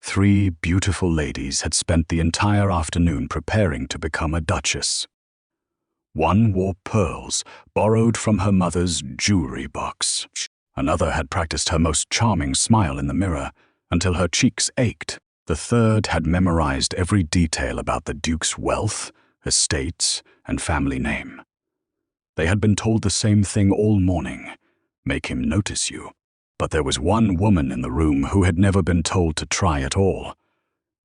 3 beautiful ladies had spent the entire afternoon preparing to become a duchess. One wore pearls borrowed from her mother's jewelry box. Another had practiced her most charming smile in the mirror until her cheeks ached. The third had memorized every detail about the Duke's wealth, estates, and family name. They had been told the same thing all morning: make him notice you. But there was one woman in the room who had never been told to try at all.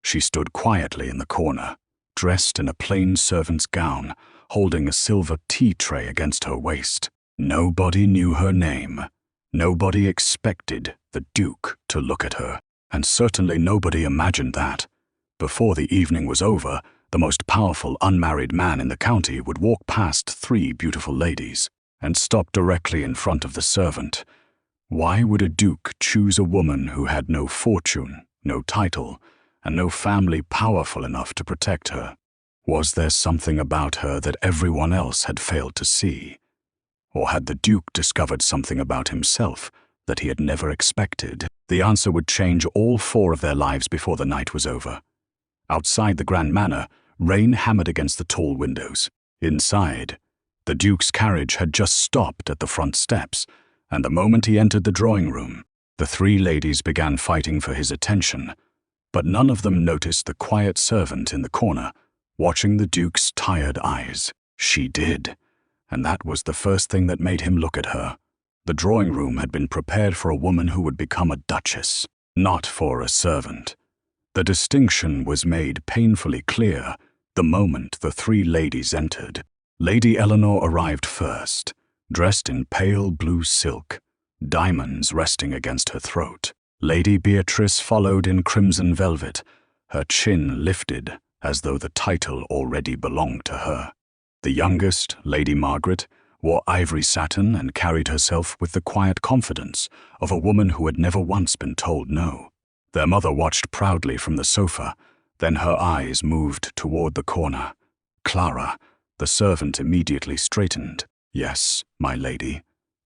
She stood quietly in the corner, dressed in a plain servant's gown, holding a silver tea tray against her waist. Nobody knew her name. Nobody expected the Duke to look at her, and certainly nobody imagined that, before the evening was over, the most powerful unmarried man in the county would walk past 3 beautiful ladies and stop directly in front of the servant. Why would a duke choose a woman who had no fortune, no title, and no family powerful enough to protect her? Was there something about her that everyone else had failed to see? Or had the Duke discovered something about himself that he had never expected? The answer would change all 4 of their lives before the night was over. Outside the Grand Manor, rain hammered against the tall windows. Inside, the Duke's carriage had just stopped at the front steps, and the moment he entered the drawing room, the 3 ladies began fighting for his attention. But none of them noticed the quiet servant in the corner, watching the Duke's tired eyes. She did, and that was the first thing that made him look at her. The drawing room had been prepared for a woman who would become a duchess, not for a servant. The distinction was made painfully clear the moment the 3 ladies entered. Lady Eleanor arrived first, dressed in pale blue silk, diamonds resting against her throat. Lady Beatrice followed in crimson velvet, her chin lifted as though the title already belonged to her. The youngest, Lady Margaret, wore ivory satin and carried herself with the quiet confidence of a woman who had never once been told no. Their mother watched proudly from the sofa, then her eyes moved toward the corner. Clara, the servant, immediately straightened. "Yes, my lady."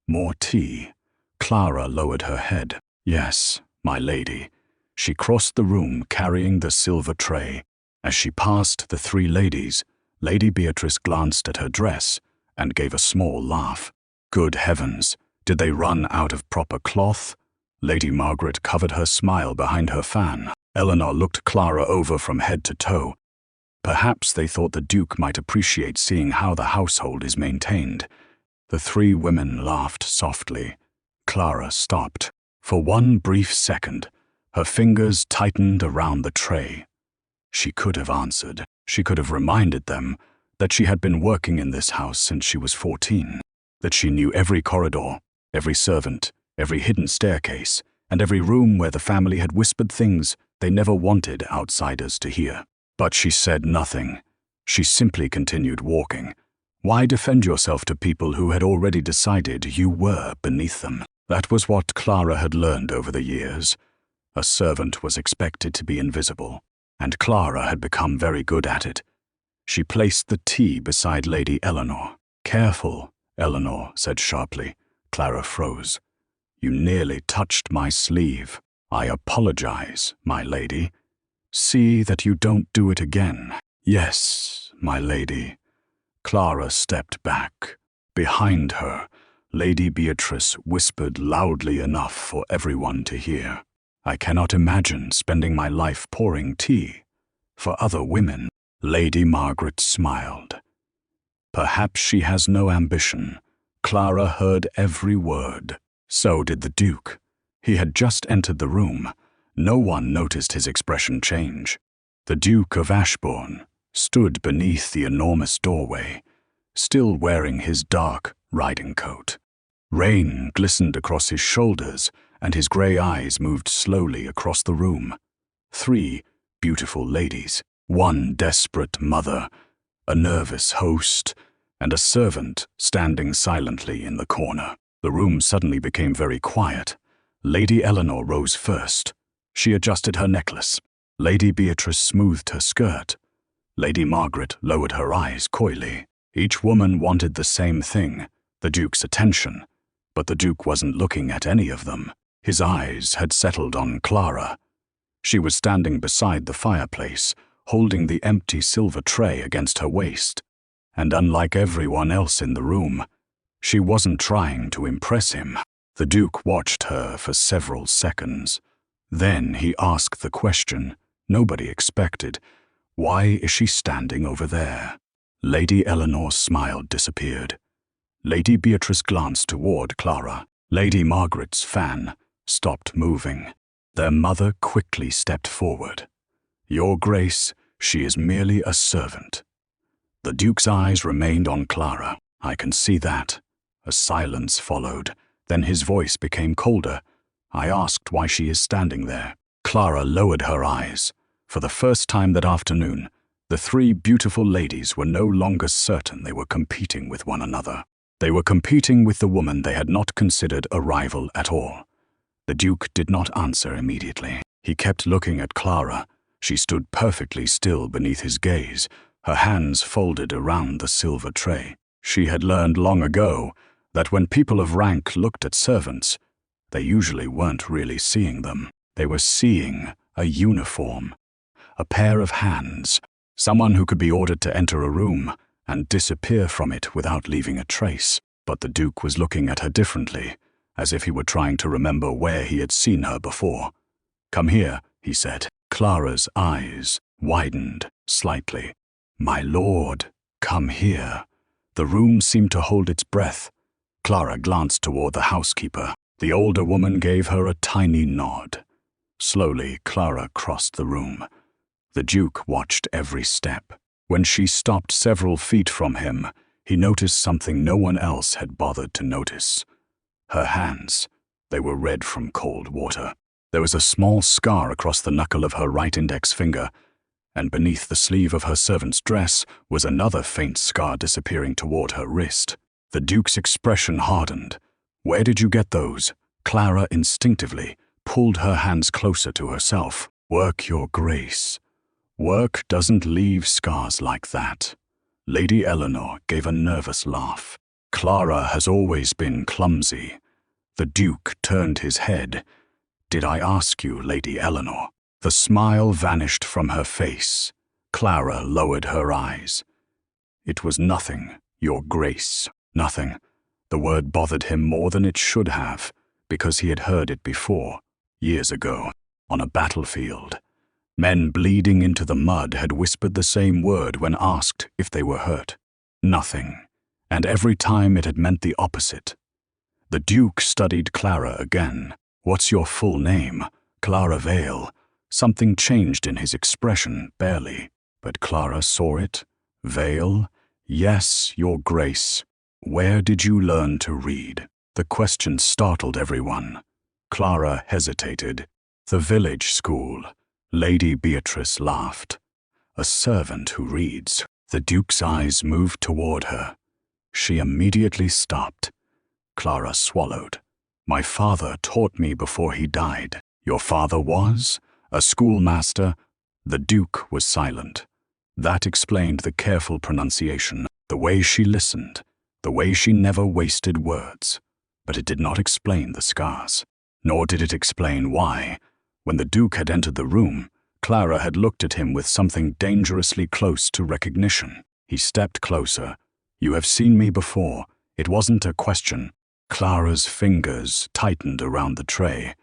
"More tea?" Clara lowered her head. "Yes, my lady." She crossed the room carrying the silver tray. As she passed the 3 ladies, Lady Beatrice glanced at her dress and gave a small laugh. Good heavens, did they run out of proper cloth? Lady Margaret covered her smile behind her fan. Eleanor looked Clara over from head to toe. Perhaps they thought the Duke might appreciate seeing how the household is maintained. The 3 women laughed softly. Clara stopped. For one brief second, her fingers tightened around the tray. She could have answered. She could have reminded them that she had been working in this house since she was 14, that she knew every corridor, every servant, every hidden staircase, and every room where the family had whispered things they never wanted outsiders to hear. But she said nothing. She simply continued walking. Why defend yourself to people who had already decided you were beneath them? That was what Clara had learned over the years. A servant was expected to be invisible, and Clara had become very good at it. She placed the tea beside Lady Eleanor. "Careful," Eleanor said sharply. Clara froze. "You nearly touched my sleeve." "I apologize, my lady." "See that you don't do it again." "Yes, my lady." Clara stepped back. Behind her, Lady Beatrice whispered loudly enough for everyone to hear. "I cannot imagine spending my life pouring tea for other women." Lady Margaret smiled. "Perhaps she has no ambition." Clara heard every word. So did the Duke. He had just entered the room. No one noticed his expression change. The Duke of Ashbourne stood beneath the enormous doorway, still wearing his dark riding coat. Rain glistened across his shoulders, and his grey eyes moved slowly across the room. 3 beautiful ladies, 1 desperate mother, a nervous host, and a servant standing silently in the corner. The room suddenly became very quiet. Lady Eleanor rose first. She adjusted her necklace. Lady Beatrice smoothed her skirt. Lady Margaret lowered her eyes coyly. Each woman wanted the same thing, the Duke's attention, but the Duke wasn't looking at any of them. His eyes had settled on Clara. She was standing beside the fireplace, holding the empty silver tray against her waist. And unlike everyone else in the room, she wasn't trying to impress him. The Duke watched her for several seconds. Then he asked the question nobody expected. Why is she standing over there? Lady Eleanor's smile disappeared. Lady Beatrice glanced toward Clara. Lady Margaret's fan stopped moving. Their mother quickly stepped forward. Your Grace, she is merely a servant. The Duke's eyes remained on Clara. I can see that. A silence followed. Then his voice became colder. I asked why she is standing there. Clara lowered her eyes. For the first time that afternoon, the three beautiful ladies were no longer certain they were competing with one another. They were competing with the woman they had not considered a rival at all. The Duke did not answer immediately. He kept looking at Clara. She stood perfectly still beneath his gaze, her hands folded around the silver tray. She had learned long ago that when people of rank looked at servants, they usually weren't really seeing them. They were seeing a uniform, a pair of hands, someone who could be ordered to enter a room and disappear from it without leaving a trace. But the Duke was looking at her differently, as if he were trying to remember where he had seen her before. Come here, he said. Clara's eyes widened slightly. My lord, come here. The room seemed to hold its breath. Clara glanced toward the housekeeper. The older woman gave her a tiny nod. Slowly, Clara crossed the room. The Duke watched every step. When she stopped several feet from him, he noticed something no one else had bothered to notice. Her hands, they were red from cold water. There was a small scar across the knuckle of her right index finger, and beneath the sleeve of her servant's dress was another faint scar disappearing toward her wrist. The Duke's expression hardened. Where did you get those? Clara instinctively pulled her hands closer to herself. Work, your Grace. Work doesn't leave scars like that. Lady Eleanor gave a nervous laugh. Clara has always been clumsy. The Duke turned his head. Did I ask you, Lady Eleanor? The smile vanished from her face. Clara lowered her eyes. It was nothing, your Grace, nothing. The word bothered him more than it should have, because he had heard it before, years ago, on a battlefield. Men bleeding into the mud had whispered the same word when asked if they were hurt. Nothing, and every time it had meant the opposite. The Duke studied Clara again. What's your full name? Clara Vale. Something changed in his expression, barely, but Clara saw it. Vale? Yes, your Grace. Where did you learn to read? The question startled everyone. Clara hesitated. The village school. Lady Beatrice laughed. A servant who reads. The Duke's eyes moved toward her. She immediately stopped. Clara swallowed. My father taught me before he died. Your father was? A schoolmaster? The Duke was silent. That explained the careful pronunciation, the way she listened, the way she never wasted words. But it did not explain the scars. Nor did it explain why, when the Duke had entered the room, Clara had looked at him with something dangerously close to recognition. He stepped closer. You have seen me before. It wasn't a question. Clara's fingers tightened around the tray.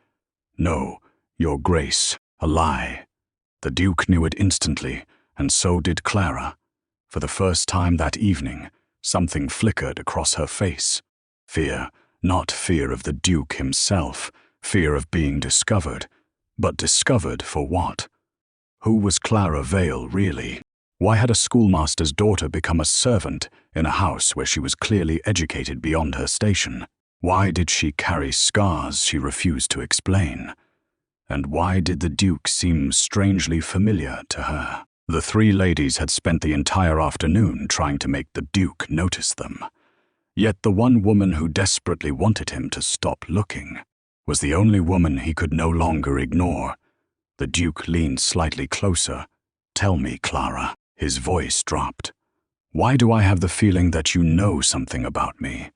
No, your Grace, a lie. The Duke knew it instantly, and so did Clara. For the first time that evening, something flickered across her face. Fear, not fear of the Duke himself, fear of being discovered. But discovered for what? Who was Clara Vale, really? Why had a schoolmaster's daughter become a servant in a house where she was clearly educated beyond her station? Why did she carry scars she refused to explain? And why did the Duke seem strangely familiar to her? The three ladies had spent the entire afternoon trying to make the Duke notice them. Yet the one woman who desperately wanted him to stop looking was the only woman he could no longer ignore. The Duke leaned slightly closer. Tell me, Clara. His voice dropped. Why do I have the feeling that you know something about me?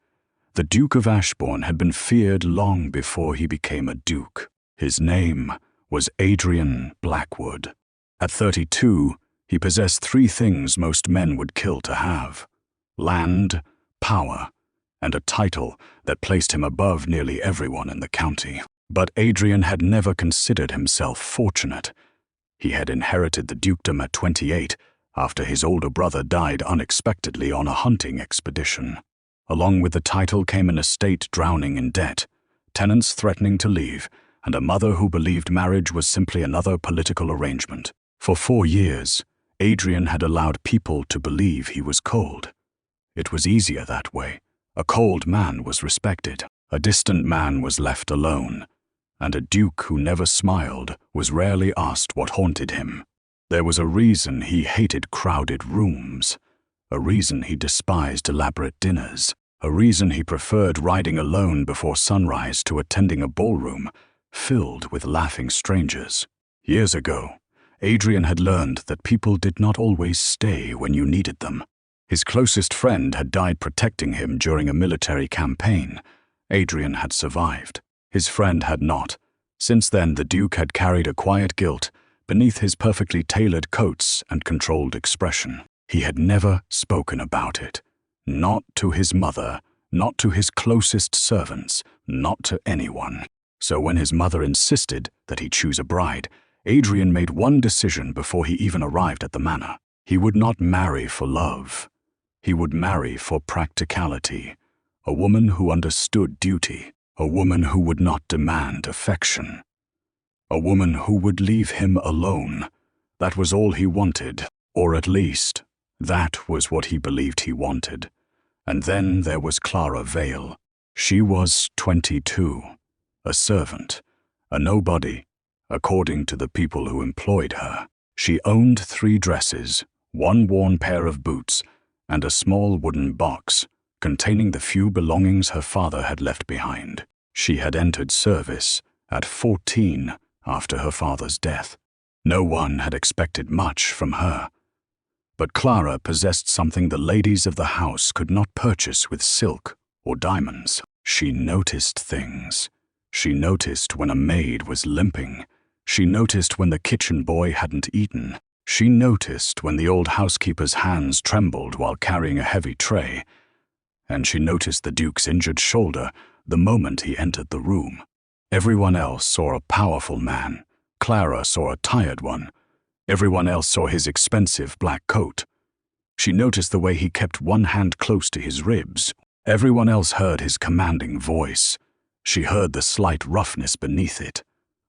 The Duke of Ashbourne had been feared long before he became a duke. His name was Adrian Blackwood. At 32, he possessed three things most men would kill to have: land, power, and a title that placed him above nearly everyone in the county. But Adrian had never considered himself fortunate. He had inherited the dukedom at 28 after his older brother died unexpectedly on a hunting expedition. Along with the title came an estate drowning in debt, tenants threatening to leave, and a mother who believed marriage was simply another political arrangement. For 4 years, Adrian had allowed people to believe he was cold. It was easier that way. A cold man was respected, a distant man was left alone, and a duke who never smiled was rarely asked what haunted him. There was a reason he hated crowded rooms, a reason he despised elaborate dinners, a reason he preferred riding alone before sunrise to attending a ballroom filled with laughing strangers. Years ago, Adrian had learned that people did not always stay when you needed them. His closest friend had died protecting him during a military campaign. Adrian had survived. His friend had not. Since then, the Duke had carried a quiet guilt beneath his perfectly tailored coats and controlled expression. He had never spoken about it. Not to his mother, not to his closest servants, not to anyone. So when his mother insisted that he choose a bride, Adrian made one decision before he even arrived at the manor. He would not marry for love. He would marry for practicality. A woman who understood duty. A woman who would not demand affection. A woman who would leave him alone. That was all he wanted, or at least, that was what he believed he wanted. And then there was Clara Vale. She was 22, a servant, a nobody, according to the people who employed her. She owned 3 dresses, 1 worn pair of boots, and a small wooden box containing the few belongings her father had left behind. She had entered service at 14 after her father's death. No one had expected much from her. But Clara possessed something the ladies of the house could not purchase with silk or diamonds. She noticed things. She noticed when a maid was limping. She noticed when the kitchen boy hadn't eaten. She noticed when the old housekeeper's hands trembled while carrying a heavy tray. And she noticed the Duke's injured shoulder the moment he entered the room. Everyone else saw a powerful man. Clara saw a tired one. Everyone else saw his expensive black coat. She noticed the way he kept one hand close to his ribs. Everyone else heard his commanding voice. She heard the slight roughness beneath it.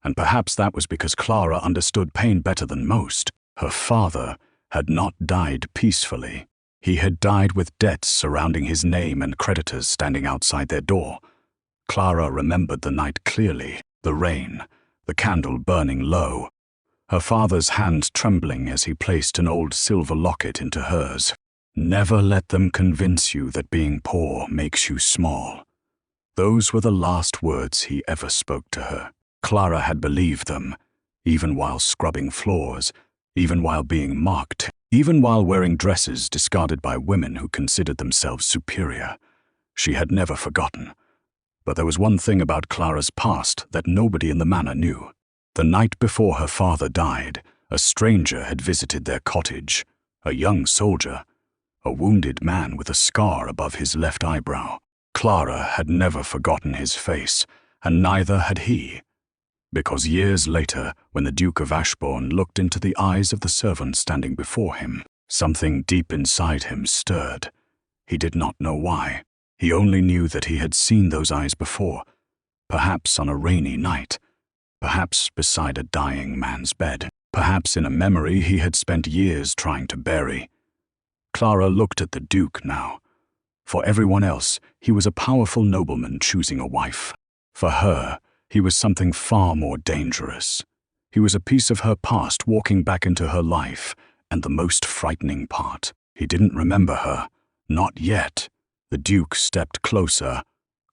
And perhaps that was because Clara understood pain better than most. Her father had not died peacefully. He had died with debts surrounding his name and creditors standing outside their door. Clara remembered the night clearly, the rain, the candle burning low, her father's hand trembling as he placed an old silver locket into hers. Never let them convince you that being poor makes you small. Those were the last words he ever spoke to her. Clara had believed them, even while scrubbing floors, even while being mocked, even while wearing dresses discarded by women who considered themselves superior. She had never forgotten. But there was one thing about Clara's past that nobody in the manor knew. The night before her father died, a stranger had visited their cottage, a young soldier, a wounded man with a scar above his left eyebrow. Clara had never forgotten his face, and neither had he. Because years later, when the Duke of Ashbourne looked into the eyes of the servant standing before him, something deep inside him stirred. He did not know why. He only knew that he had seen those eyes before, perhaps on a rainy night, perhaps beside a dying man's bed, perhaps in a memory he had spent years trying to bury. Clara looked at the Duke now. For everyone else, he was a powerful nobleman choosing a wife. For her, he was something far more dangerous. He was a piece of her past walking back into her life, and the most frightening part, he didn't remember her. Not yet. The Duke stepped closer.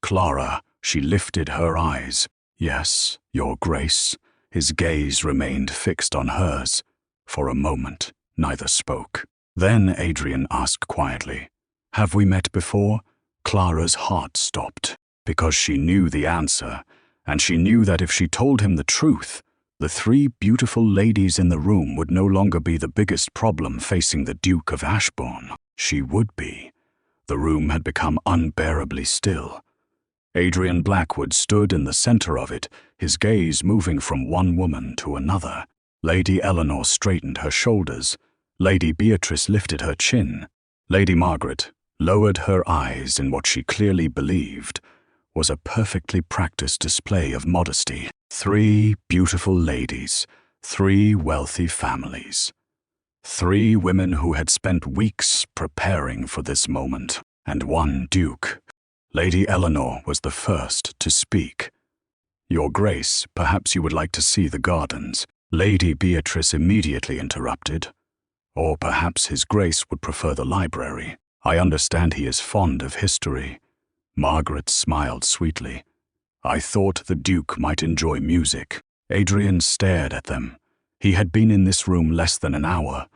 Clara, she lifted her eyes. Yes, Your Grace. His gaze remained fixed on hers. For a moment, neither spoke. Then Adrian asked quietly, "Have we met before?" Clara's heart stopped, because she knew the answer, and she knew that if she told him the truth, The three beautiful ladies in the room would no longer be the biggest problem facing the Duke of Ashbourne. She would be. The room had become unbearably still. Adrian Blackwood stood in the center of it, his gaze moving from one woman to another. Lady Eleanor straightened her shoulders. Lady Beatrice lifted her chin. Lady Margaret lowered her eyes in what she clearly believed was a perfectly practiced display of modesty. Three beautiful ladies, three wealthy families. Three women who had spent weeks preparing for this moment, and one duke. Lady Eleanor was the first to speak. "Your Grace, perhaps you would like to see the gardens." Lady Beatrice immediately interrupted. "Or perhaps His Grace would prefer the library. I understand he is fond of history." Margaret smiled sweetly. "I thought the Duke might enjoy music." Adrian stared at them. He had been in this room less than an hour.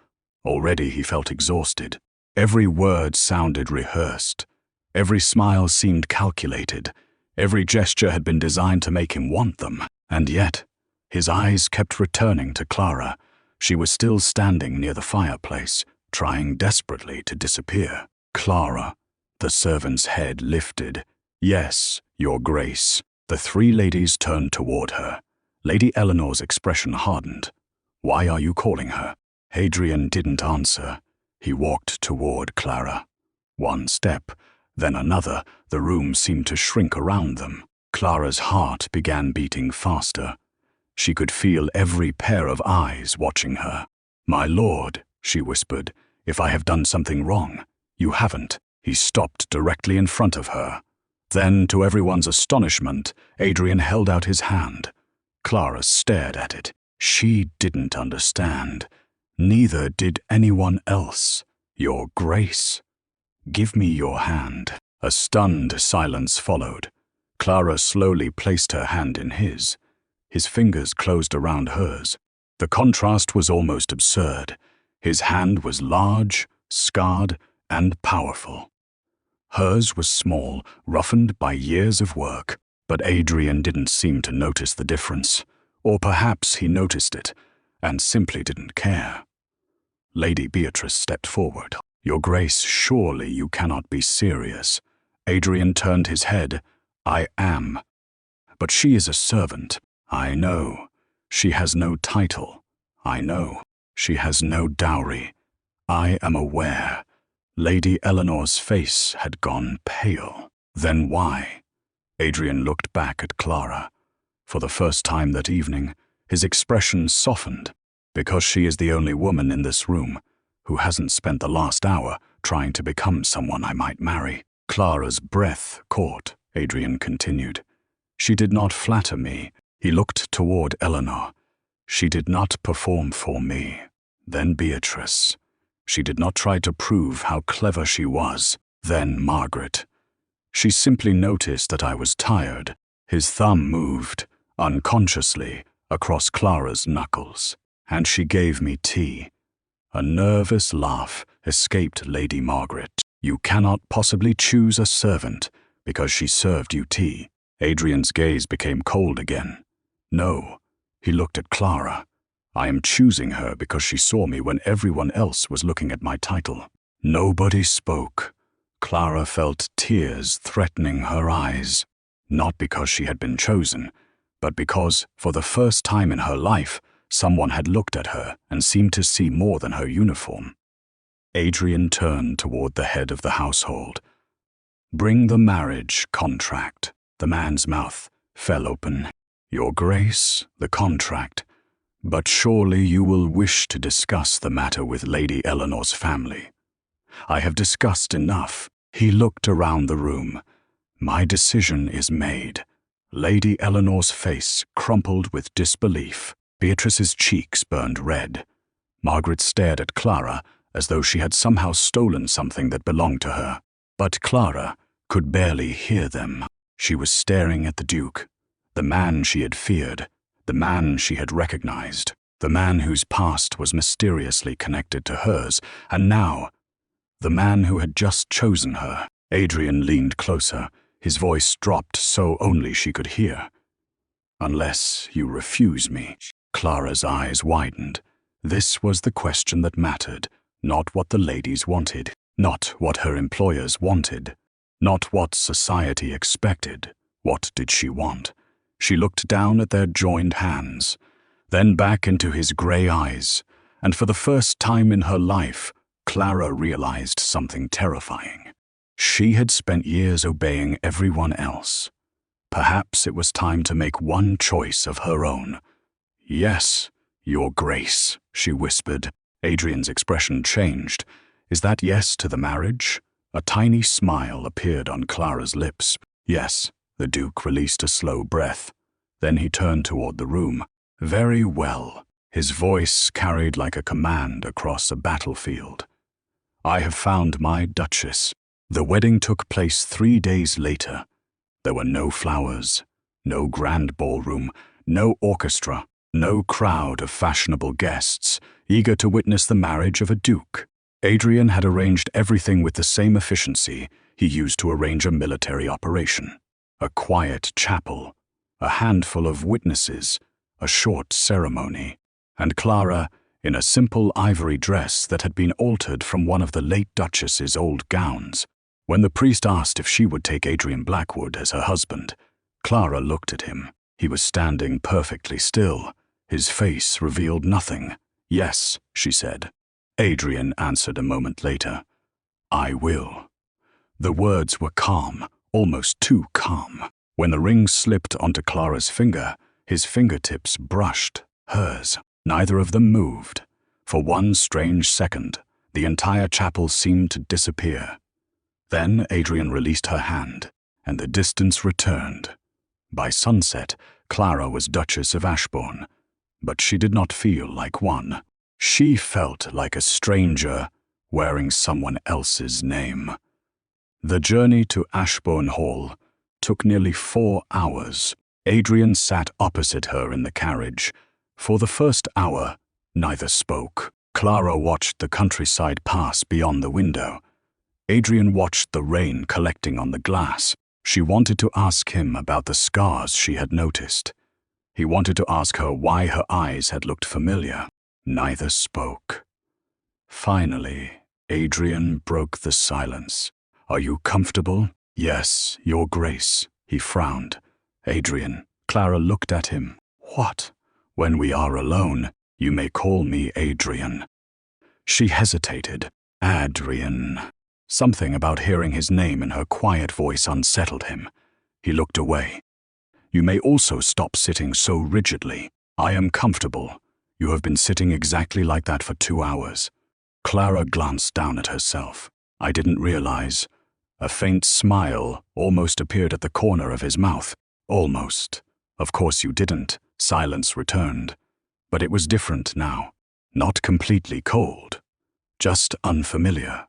Already he felt exhausted. Every word sounded rehearsed. Every smile seemed calculated. Every gesture had been designed to make him want them. And yet, his eyes kept returning to Clara. She was still standing near the fireplace, trying desperately to disappear. "Clara." The servant's head lifted. "Yes, Your Grace." The three ladies turned toward her. Lady Eleanor's expression hardened. "Why are you calling her?" Adrian didn't answer. He walked toward Clara. One step, then another. The room seemed to shrink around them. Clara's heart began beating faster. She could feel every pair of eyes watching her. "My lord," she whispered, "if I have done something wrong." "You haven't." He stopped directly in front of her. Then, to everyone's astonishment, Adrian held out his hand. Clara stared at it. She didn't understand. Neither did anyone else. "Your Grace." "Give me your hand." A stunned silence followed. Clara slowly placed her hand in his. His fingers closed around hers. The contrast was almost absurd. His hand was large, scarred, and powerful. Hers was small, roughened by years of work, but Adrian didn't seem to notice the difference. Or perhaps he noticed it, and simply didn't care. Lady Beatrice stepped forward. "Your Grace, surely you cannot be serious." Adrian turned his head. "I am. But she is a servant." "I know. She has no title." "I know. She has no dowry." "I am aware." Lady Eleanor's face had gone pale. "Then why?" Adrian looked back at Clara. For the first time that evening, his expression softened. "Because she is the only woman in this room who hasn't spent the last hour trying to become someone I might marry." Clara's breath caught, Adrian continued. "She did not flatter me." He looked toward Eleanor. "She did not perform for me." Then Beatrice. "She did not try to prove how clever she was." Then Margaret. "She simply noticed that I was tired." His thumb moved, unconsciously, across Clara's knuckles. "And she gave me tea." A nervous laugh escaped Lady Margaret. "You cannot possibly choose a servant because she served you tea." Adrian's gaze became cold again. "No." He looked at Clara. "I am choosing her because she saw me when everyone else was looking at my title." Nobody spoke. Clara felt tears threatening her eyes, not because she had been chosen, but because, for the first time in her life, someone had looked at her and seemed to see more than her uniform. Adrian turned toward the head of the household. "Bring the marriage contract." The man's mouth fell open. "Your Grace, the contract. But surely you will wish to discuss the matter with Lady Eleanor's family." "I have discussed enough." He looked around the room. "My decision is made." Lady Eleanor's face crumpled with disbelief. Beatrice's cheeks burned red. Margaret stared at Clara as though she had somehow stolen something that belonged to her. But Clara could barely hear them. She was staring at the Duke, the man she had feared, the man she had recognized, the man whose past was mysteriously connected to hers, and now, the man who had just chosen her. Adrian leaned closer. His voice dropped so only she could hear. "Unless you refuse me." Clara's eyes widened. This was the question that mattered, not what the ladies wanted, not what her employers wanted, not what society expected. What did she want? She looked down at their joined hands, then back into his grey eyes, and for the first time in her life, Clara realized something terrifying. She had spent years obeying everyone else. Perhaps it was time to make one choice of her own. "Yes, Your Grace," she whispered. Adrian's expression changed. "Is that yes to the marriage?" A tiny smile appeared on Clara's lips. "Yes." The Duke released a slow breath. Then he turned toward the room. "Very well." His voice carried like a command across a battlefield. "I have found my Duchess." The wedding took place 3 days later. There were no flowers, no grand ballroom, no orchestra, no crowd of fashionable guests eager to witness the marriage of a duke. Adrian had arranged everything with the same efficiency he used to arrange a military operation. A quiet chapel, a handful of witnesses, a short ceremony, and Clara, in a simple ivory dress that had been altered from one of the late Duchess's old gowns. When the priest asked if she would take Adrian Blackwood as her husband, Clara looked at him. He was standing perfectly still. His face revealed nothing. "Yes," she said. Adrian answered a moment later. "I will." The words were calm, almost too calm. When the ring slipped onto Clara's finger, his fingertips brushed hers. Neither of them moved. For one strange second, the entire chapel seemed to disappear. Then Adrian released her hand, and the distance returned. By sunset, Clara was Duchess of Ashbourne, but she did not feel like one. She felt like a stranger wearing someone else's name. The journey to Ashbourne Hall took nearly 4 hours. Adrian sat opposite her in the carriage. For the first hour, neither spoke. Clara watched the countryside pass beyond the window. Adrian watched the rain collecting on the glass. She wanted to ask him about the scars she had noticed. He wanted to ask her why her eyes had looked familiar. Neither spoke. Finally, Adrian broke the silence. "Are you comfortable?" "Yes, Your Grace." He frowned. "Adrian." Clara looked at him. "What?" "When we are alone, you may call me Adrian." She hesitated. "Adrian." Something about hearing his name in her quiet voice unsettled him. He looked away. "You may also stop sitting so rigidly. I am comfortable. You have been sitting exactly like that for 2 hours. Clara glanced down at herself. "I didn't realize." A faint smile almost appeared at the corner of his mouth. "Almost. Of course you didn't." Silence returned. But it was different now. Not completely cold. Just unfamiliar.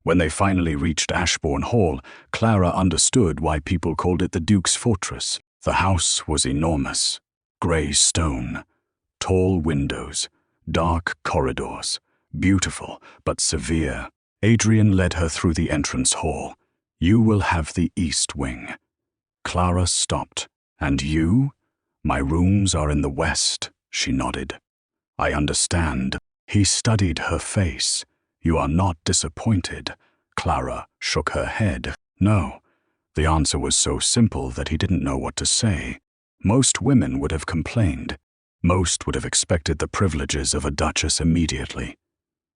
When they finally reached Ashbourne Hall, Clara understood why people called it the Duke's Fortress. The house was enormous. Grey stone. Tall windows. Dark corridors. Beautiful, but severe. Adrian led her through the entrance hall. "You will have the east wing." Clara stopped. "And you?" "My rooms are in the west," she nodded. "I understand." He studied her face. "You are not disappointed?" Clara shook her head. "No." The answer was so simple that he didn't know what to say. Most women would have complained. Most would have expected the privileges of a duchess immediately.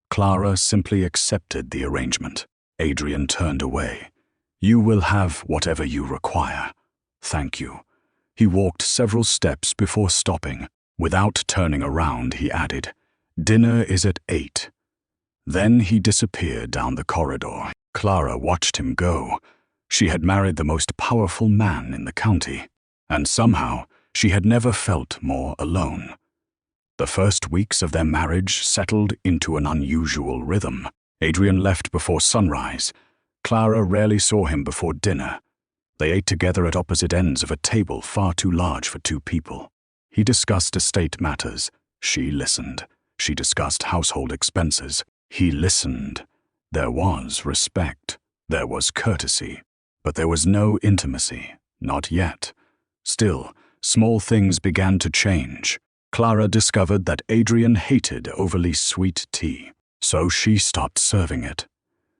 Clara simply accepted the arrangement. Adrian turned away. "You will have whatever you require. Thank you." He walked several steps before stopping. Without turning around, he added, "Dinner is at 8. Then he disappeared down the corridor. Clara watched him go. She had married the most powerful man in the county, and somehow she had never felt more alone. The first weeks of their marriage settled into an unusual rhythm. Adrian left before sunrise. Clara rarely saw him before dinner. They ate together at opposite ends of a table far too large for 2 people. He discussed estate matters. She listened. She discussed household expenses. He listened. There was respect. There was courtesy. But there was no intimacy. Not yet. Still, small things began to change. Clara discovered that Adrian hated overly sweet tea, so she stopped serving it.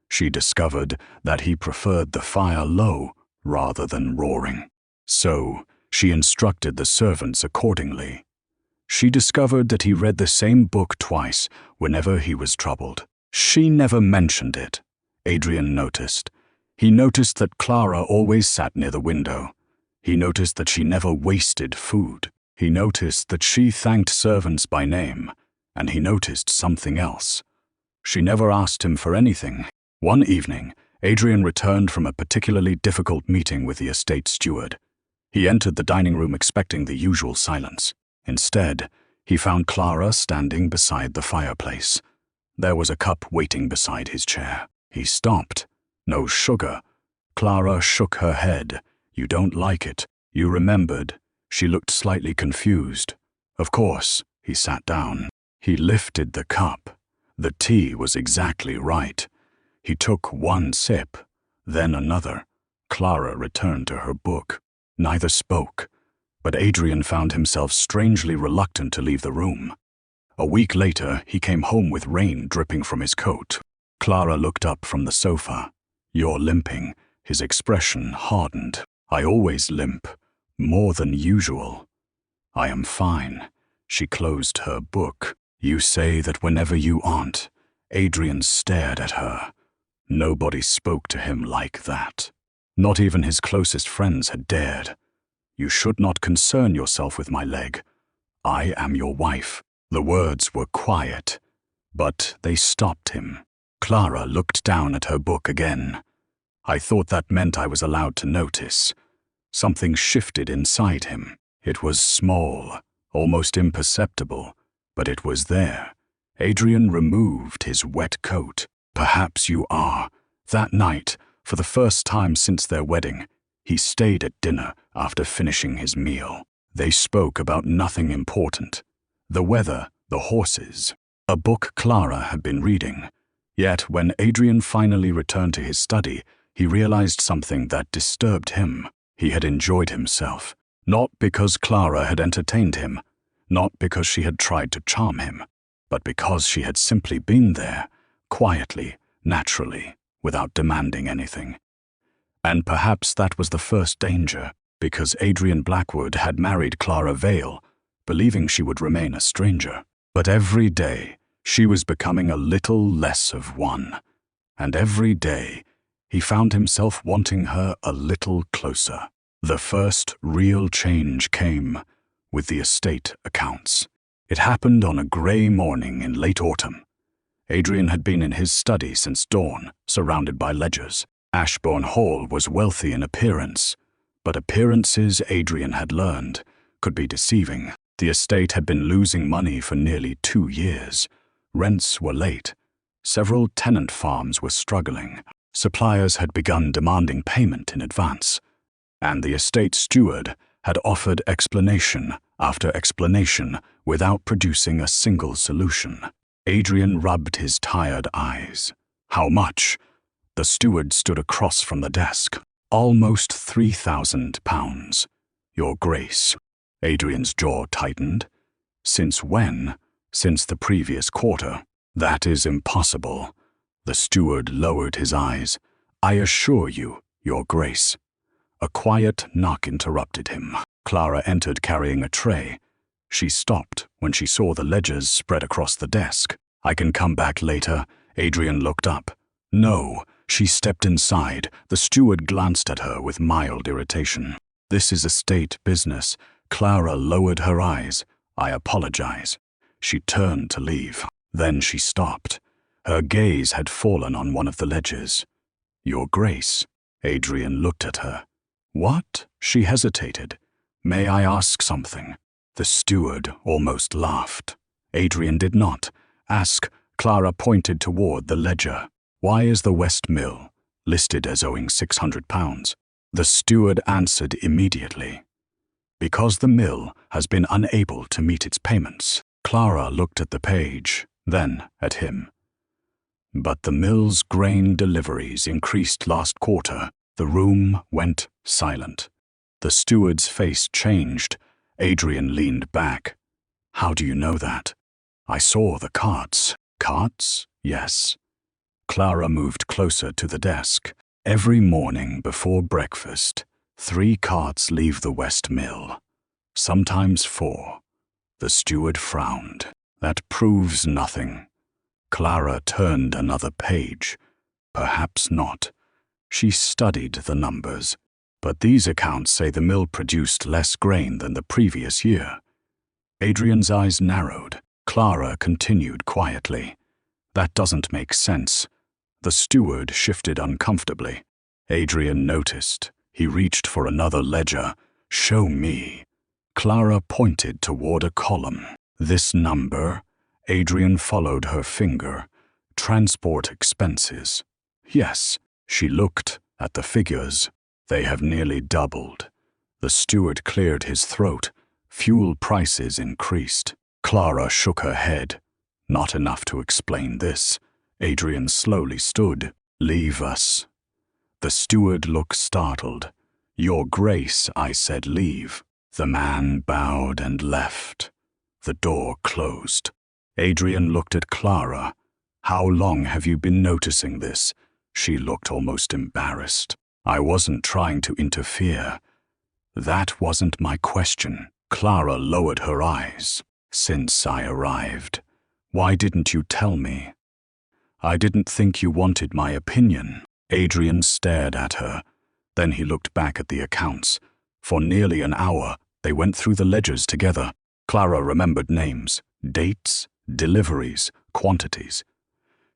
She discovered that he preferred the fire low rather than roaring, so she instructed the servants accordingly. She discovered that he read the same book twice whenever he was troubled. She never mentioned it, Adrian noticed. He noticed that Clara always sat near the window. He noticed that she never wasted food. He noticed that she thanked servants by name, and he noticed something else. She never asked him for anything. One evening, Adrian returned from a particularly difficult meeting with the estate steward. He entered the dining room expecting the usual silence. Instead, he found Clara standing beside the fireplace. There was a cup waiting beside his chair. He stopped. No sugar. Clara shook her head. You don't like it. You remembered. She looked slightly confused. Of course. He sat down. He lifted the cup. The tea was exactly right. He took one sip, then another. Clara returned to her book. Neither spoke, but Adrian found himself strangely reluctant to leave the room. A week later, he came home with rain dripping from his coat. Clara looked up from the sofa. You're limping. His expression hardened. I always limp, more than usual. I am fine. She closed her book. You say that whenever you aren't. Adrian stared at her. Nobody spoke to him like that. Not even his closest friends had dared. You should not concern yourself with my leg. I am your wife. The words were quiet, but they stopped him. Clara looked down at her book again. I thought that meant I was allowed to notice. Something shifted inside him. It was small, almost imperceptible, but it was there. Adrian removed his wet coat. Perhaps you are. That night, for the first time since their wedding, he stayed at dinner after finishing his meal. They spoke about nothing important. The weather, the horses, a book Clara had been reading. Yet when Adrian finally returned to his study, he realized something that disturbed him. He had enjoyed himself, not because Clara had entertained him, not because she had tried to charm him, but because she had simply been there, quietly, naturally, without demanding anything. And perhaps that was the first danger, because Adrian Blackwood had married Clara Vale, believing she would remain a stranger. But every day, she was becoming a little less of one, and every day, he found himself wanting her a little closer. The first real change came with the estate accounts. It happened on a grey morning in late autumn. Adrian had been in his study since dawn, surrounded by ledgers. Ashbourne Hall was wealthy in appearance, but appearances, Adrian had learned, could be deceiving. The estate had been losing money for nearly 2 years. Rents were late. Several tenant farms were struggling. Suppliers had begun demanding payment in advance, and the estate steward had offered explanation after explanation without producing a single solution. Adrian rubbed his tired eyes. How much? The steward stood across from the desk. Almost £3,000. Your Grace. Adrian's jaw tightened. Since when? Since the previous quarter. That is impossible. The steward lowered his eyes. I assure you, Your Grace. A quiet knock interrupted him. Clara entered carrying a tray. She stopped when she saw the ledgers spread across the desk. I can come back later. Adrian looked up. No. She stepped inside. The steward glanced at her with mild irritation. This is estate business. Clara lowered her eyes. I apologize. She turned to leave. Then she stopped. Her gaze had fallen on one of the ledgers. Your Grace. Adrian looked at her. What? She hesitated. May I ask something? The steward almost laughed. Adrian did not. Ask. Clara pointed toward the ledger. Why is the West Mill listed as owing £600? The steward answered immediately. Because the mill has been unable to meet its payments. Clara looked at the page, then at him. But the mill's grain deliveries increased last quarter. The room went silent. The steward's face changed. Adrian leaned back. How do you know that? I saw the carts. Carts? Yes. Clara moved closer to the desk. Every morning before breakfast, 3 carts leave the West Mill. Sometimes 4. The steward frowned. That proves nothing. Clara turned another page. Perhaps not. She studied the numbers. But these accounts say the mill produced less grain than the previous year. Adrian's eyes narrowed. Clara continued quietly. That doesn't make sense. The steward shifted uncomfortably. Adrian noticed. He reached for another ledger. Show me. Clara pointed toward a column. This number? Adrian followed her finger. Transport expenses. Yes. She looked at the figures. They have nearly doubled. The steward cleared his throat. Fuel prices increased. Clara shook her head. Not enough to explain this. Adrian slowly stood. Leave us. The steward looked startled. Your Grace, I said leave. The man bowed and left. The door closed. Adrian looked at Clara. How long have you been noticing this? She looked almost embarrassed. I wasn't trying to interfere. That wasn't my question. Clara lowered her eyes. Since I arrived. Why didn't you tell me? I didn't think you wanted my opinion. Adrian stared at her. Then he looked back at the accounts. For nearly an hour, they went through the ledgers together. Clara remembered names, dates, deliveries, quantities.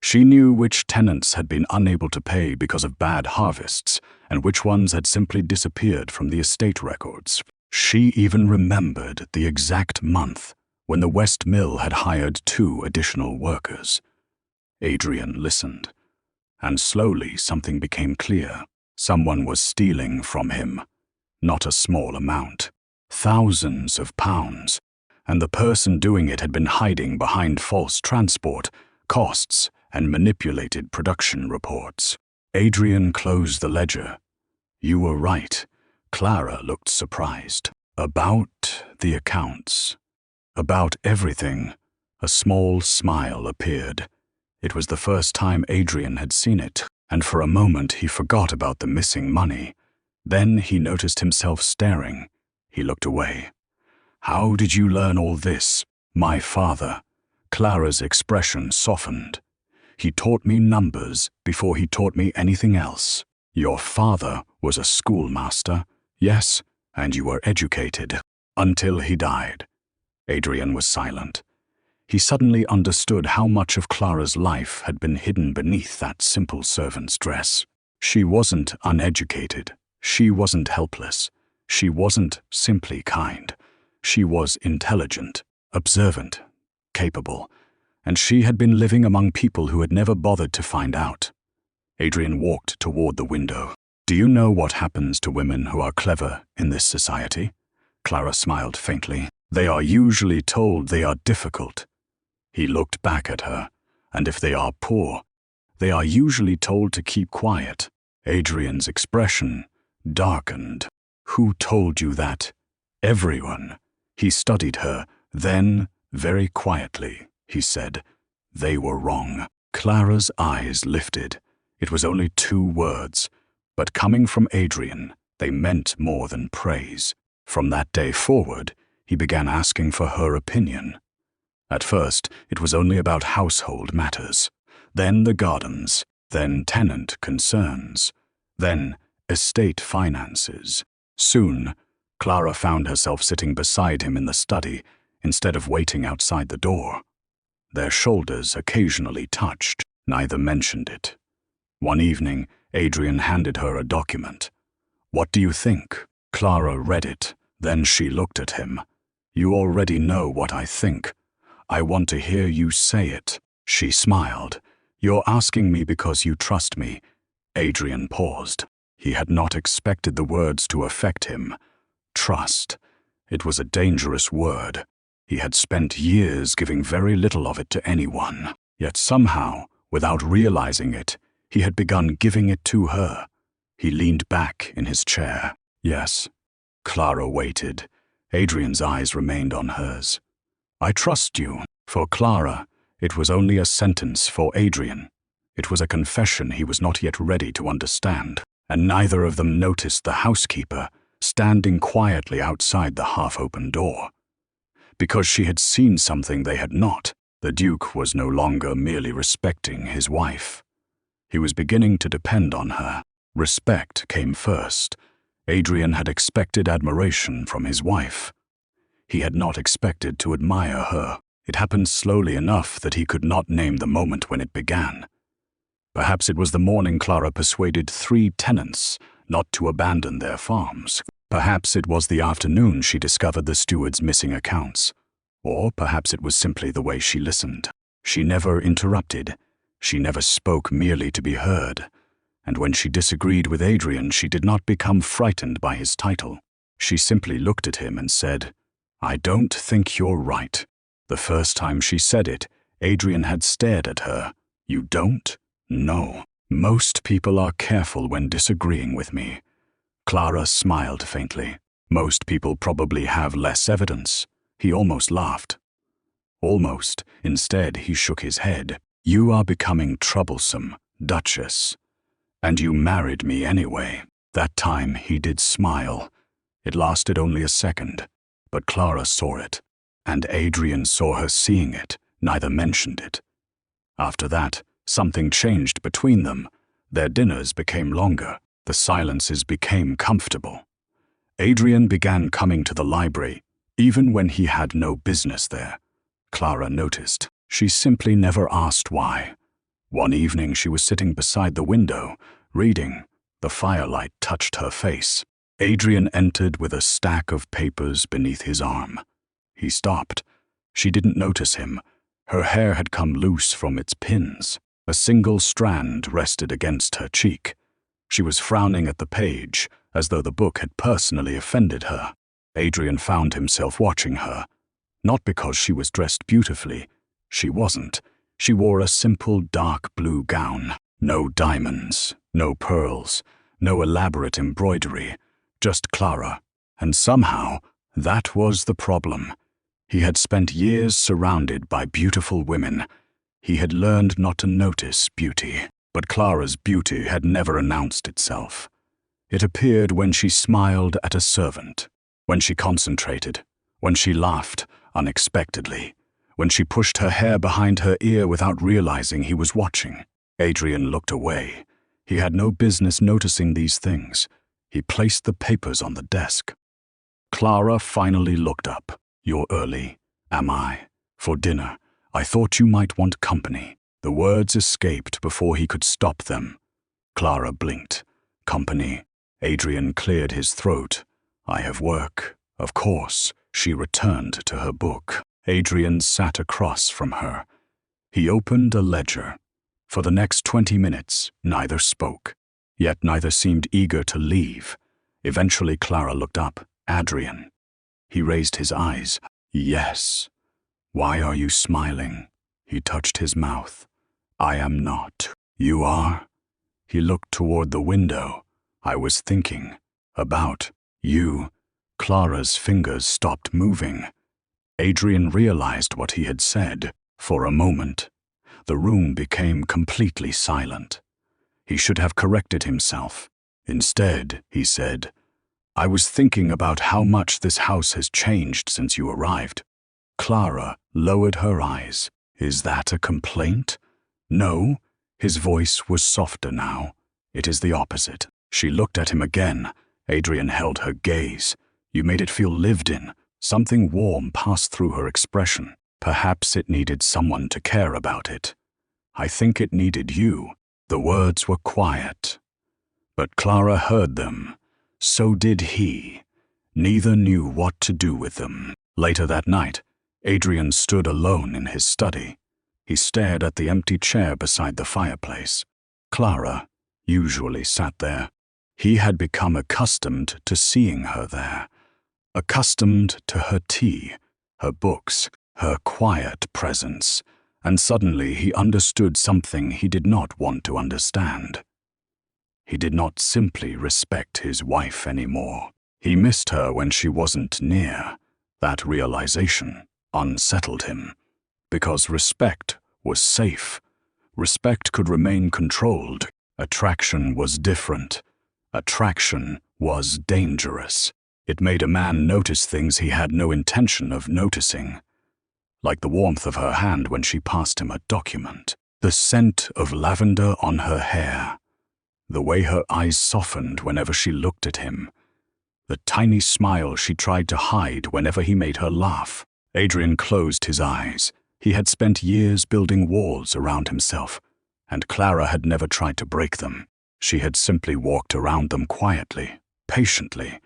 She knew which tenants had been unable to pay because of bad harvests, and which ones had simply disappeared from the estate records. She even remembered the exact month when the West Mill had hired 2 additional workers. Adrian listened, and slowly something became clear. Someone was stealing from him. Not a small amount. Thousands of pounds. And the person doing it had been hiding behind false transport, costs, and manipulated production reports. Adrian closed the ledger. You were right. Clara looked surprised. About the accounts. About everything. A small smile appeared. It was the first time Adrian had seen it, and for a moment he forgot about the missing money. Then he noticed himself staring. He looked away. How did you learn all this? My father. Clara's expression softened. He taught me numbers before he taught me anything else. Your father was a schoolmaster, yes, and you were educated, until he died. Adrian was silent. He suddenly understood how much of Clara's life had been hidden beneath that simple servant's dress. She wasn't uneducated. She wasn't helpless. She wasn't simply kind. She was intelligent, observant, capable, and she had been living among people who had never bothered to find out. Adrian walked toward the window. Do you know what happens to women who are clever in this society? Clara smiled faintly. They are usually told they are difficult. He looked back at her, and if they are poor, they are usually told to keep quiet. Adrian's expression darkened. Who told you that? Everyone. He studied her. Then, very quietly, he said, they were wrong. Clara's eyes lifted. It was only 2 words, but coming from Adrian, they meant more than praise. From that day forward, he began asking for her opinion. At first, it was only about household matters, then the gardens, then tenant concerns, then estate finances. Soon, Clara found herself sitting beside him in the study instead of waiting outside the door. Their shoulders occasionally touched. Neither mentioned it. One evening, Adrian handed her a document. What do you think? Clara read it. Then she looked at him. You already know what I think. I want to hear you say it. She smiled. You're asking me because you trust me. Adrian paused. He had not expected the words to affect him. Trust. It was a dangerous word. He had spent years giving very little of it to anyone. Yet somehow, without realizing it, he had begun giving it to her. He leaned back in his chair. Yes. Clara waited. Adrian's eyes remained on hers. I trust you. For Clara, it was only a sentence. For Adrian, it was a confession he was not yet ready to understand. And neither of them noticed the housekeeper standing quietly outside the half-open door. Because she had seen something they had not, the Duke was no longer merely respecting his wife. He was beginning to depend on her. Respect came first. Adrian had expected admiration from his wife. He had not expected to admire her. It happened slowly enough that he could not name the moment when it began. Perhaps it was the morning Clara persuaded 3 tenants not to abandon their farms. Perhaps it was the afternoon she discovered the steward's missing accounts. Or perhaps it was simply the way she listened. She never interrupted. She never spoke merely to be heard. And when she disagreed with Adrian, she did not become frightened by his title. She simply looked at him and said, "I don't think you're right." The first time she said it, Adrian had stared at her. "You don't? No. Most people are careful when disagreeing with me." Clara smiled faintly. "Most people probably have less evidence." He almost laughed. Almost. Instead, he shook his head. "You are becoming troublesome, Duchess. And you married me anyway." That time he did smile. It lasted only a second, but Clara saw it, and Adrian saw her seeing it. Neither mentioned it. After that, something changed between them. Their dinners became longer. The silences became comfortable. Adrian began coming to the library, even when he had no business there. Clara noticed. She simply never asked why. One evening she was sitting beside the window, reading. The firelight touched her face. Adrian entered with a stack of papers beneath his arm. He stopped. She didn't notice him. Her hair had come loose from its pins. A single strand rested against her cheek. She was frowning at the page, as though the book had personally offended her. Adrian found himself watching her. Not because she was dressed beautifully. She wasn't. She wore a simple dark blue gown. No diamonds, no pearls, no elaborate embroidery, just Clara. And somehow, that was the problem. He had spent years surrounded by beautiful women. He had learned not to notice beauty. But Clara's beauty had never announced itself. It appeared when she smiled at a servant, when she concentrated, when she laughed unexpectedly, when she pushed her hair behind her ear without realizing he was watching. Adrian looked away. He had no business noticing these things. He placed the papers on the desk. Clara finally looked up. "You're early." "Am I?" "For dinner. I thought you might want company." The words escaped before he could stop them. Clara blinked. "Company." Adrian cleared his throat. "I have work." "Of course." She returned to her book. Adrian sat across from her. He opened a ledger. For the next 20 minutes, neither spoke. Yet neither seemed eager to leave. Eventually Clara looked up. "Adrian." He raised his eyes. "Yes." "Why are you smiling?" He touched his mouth. "I am not." "You are?" He looked toward the window. "I was thinking about you." Clara's fingers stopped moving. Adrian realized what he had said. For a moment, the room became completely silent. He should have corrected himself. Instead, he said, "I was thinking about how much this house has changed since you arrived." Clara lowered her eyes. "Is that a complaint?" "No." His voice was softer now. "It is the opposite." She looked at him again. Adrian held her gaze. "You made it feel lived in." Something warm passed through her expression. "Perhaps it needed someone to care about it." "I think it needed you." The words were quiet, but Clara heard them. So did he. Neither knew what to do with them. Later that night, Adrian stood alone in his study. He stared at the empty chair beside the fireplace. Clara usually sat there. He had become accustomed to seeing her there, accustomed to her tea, her books, her quiet presence, and suddenly he understood something he did not want to understand. He did not simply respect his wife anymore. He missed her when she wasn't near. That realization unsettled him. Because respect was safe. Respect could remain controlled. Attraction was different. Attraction was dangerous. It made a man notice things he had no intention of noticing. Like the warmth of her hand when she passed him a document. The scent of lavender on her hair. The way her eyes softened whenever she looked at him. The tiny smile she tried to hide whenever he made her laugh. Adrian closed his eyes. He had spent years building walls around himself, and Clara had never tried to break them. She had simply walked around them quietly, patiently,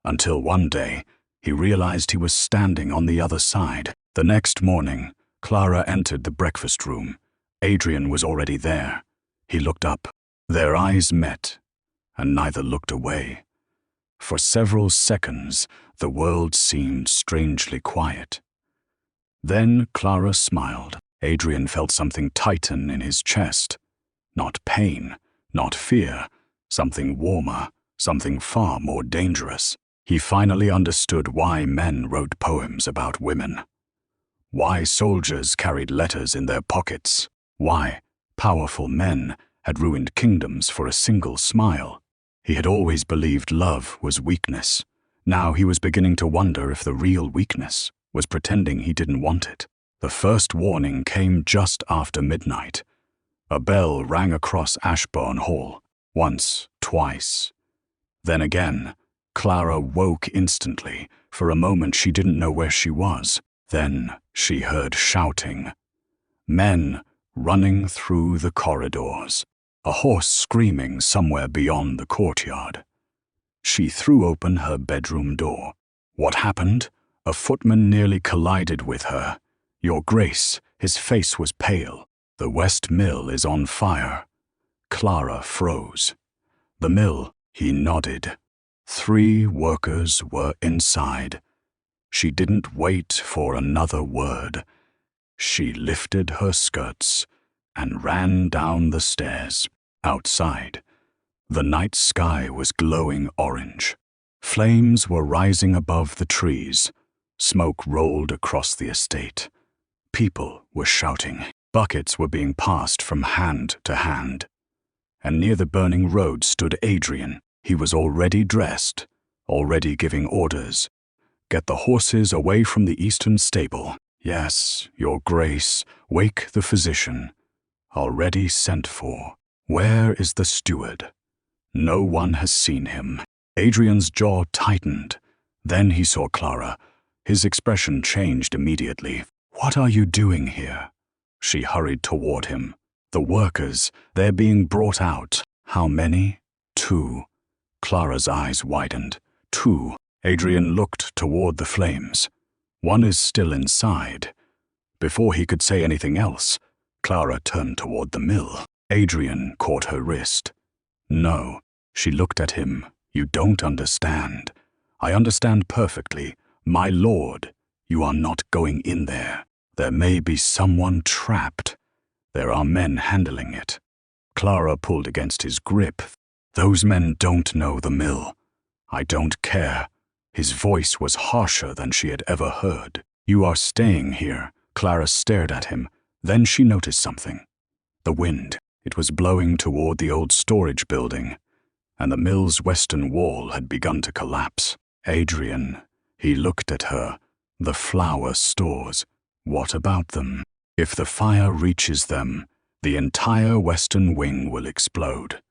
until one day he realized he was standing on the other side. The next morning, Clara entered the breakfast room. Adrian was already there. He looked up. Their eyes met, and neither looked away. For several seconds, the world seemed strangely quiet. Then Clara smiled. Adrian felt something tighten in his chest. Not pain, not fear, something warmer, something far more dangerous. He finally understood why men wrote poems about women. Why soldiers carried letters in their pockets. Why powerful men had ruined kingdoms for a single smile. He had always believed love was weakness. Now he was beginning to wonder if the real weakness was pretending he didn't want it. The first warning came just after midnight. A bell rang across Ashbourne Hall. Once, twice. Then again. Clara woke instantly. For a moment she didn't know where she was. Then she heard shouting. Men running through the corridors. A horse screaming somewhere beyond the courtyard. She threw open her bedroom door. What happened? A footman nearly collided with her. Your Grace, his face was pale. The West Mill is on fire. Clara froze. The mill, he nodded. 3 workers were inside. She didn't wait for another word. She lifted her skirts and ran down the stairs. Outside, the night sky was glowing orange. Flames were rising above the trees. Smoke rolled across the estate. People were shouting. Buckets were being passed from hand to hand. And near the burning road stood Adrian. He was already dressed, already giving orders. Get the horses away from the eastern stable. Yes, Your Grace, wake the physician. Already sent for. Where is the steward? No one has seen him. Adrian's jaw tightened. Then he saw Clara. His expression changed immediately. What are you doing here? She hurried toward him. The workers, they're being brought out. How many? 2. Clara's eyes widened. 2. Adrian looked toward the flames. One is still inside. Before he could say anything else, Clara turned toward the mill. Adrian caught her wrist. No, she looked at him. You don't understand. I understand perfectly. My lord, you are not going in there. There may be someone trapped. There are men handling it. Clara pulled against his grip. Those men don't know the mill. I don't care. His voice was harsher than she had ever heard. You are staying here. Clara stared at him. Then she noticed something. The wind. It was blowing toward the old storage building, and the mill's western wall had begun to collapse. Adrian, he looked at her. The flower stores. What about them? If the fire reaches them, the entire western wing will explode.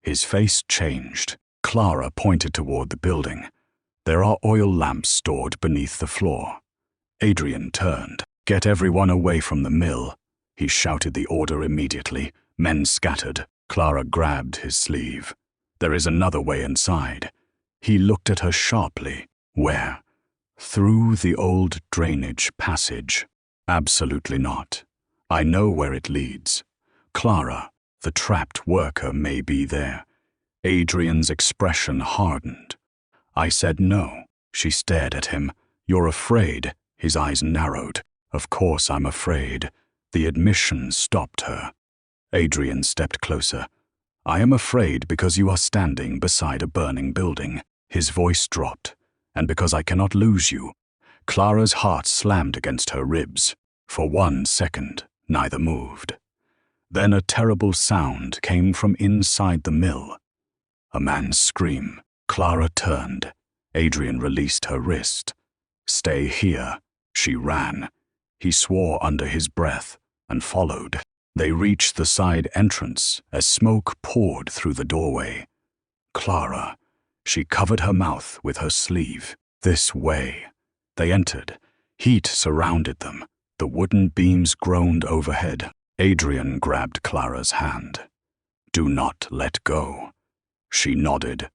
His face changed. Clara pointed toward the building. There are oil lamps stored beneath the floor. Adrian turned. Get everyone away from the mill. He shouted the order immediately. Men scattered. Clara grabbed his sleeve. There is another way inside. He looked at her sharply. Where? Through the old drainage passage. Absolutely not. I know where it leads. Clara, the trapped worker, may be there. Adrian's expression hardened. I said no. She stared at him. You're afraid. His eyes narrowed. Of course I'm afraid. The admission stopped her. Adrian stepped closer. I am afraid because you are standing beside a burning building. His voice dropped. And because I cannot lose you. Clara's heart slammed against her ribs. For 1 second, neither moved. Then a terrible sound came from inside the mill. A man's scream. Clara turned. Adrian released her wrist. "Stay here." She ran. He swore under his breath and followed. They reached the side entrance as smoke poured through the doorway. Clara. She covered her mouth with her sleeve. "This way." They entered. Heat surrounded them. The wooden beams groaned overhead. Adrian grabbed Clara's hand. "Do not let go." She nodded.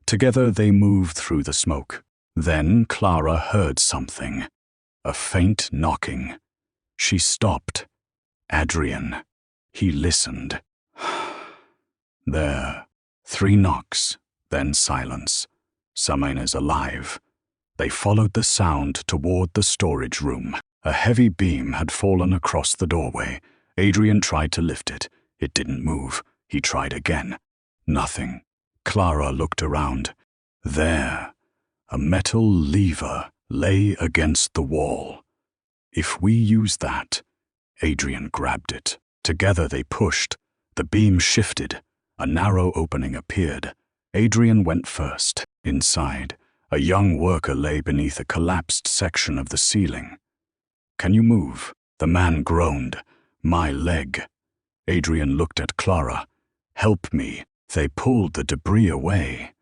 Together they moved through the smoke. Then Clara heard something. A faint knocking. She stopped. Adrian. He listened. There. 3 knocks, then silence. Someone is alive. They followed the sound toward the storage room. A heavy beam had fallen across the doorway. Adrian tried to lift it. It didn't move. He tried again. Nothing. Clara looked around. There. A metal lever lay against the wall. If we use that. Adrian grabbed it. Together they pushed. The beam shifted. A narrow opening appeared. Adrian went first. Inside, a young worker lay beneath a collapsed section of the ceiling. "Can you move?" The man groaned. "My leg." Adrian looked at Clara. "Help me." They pulled the debris away.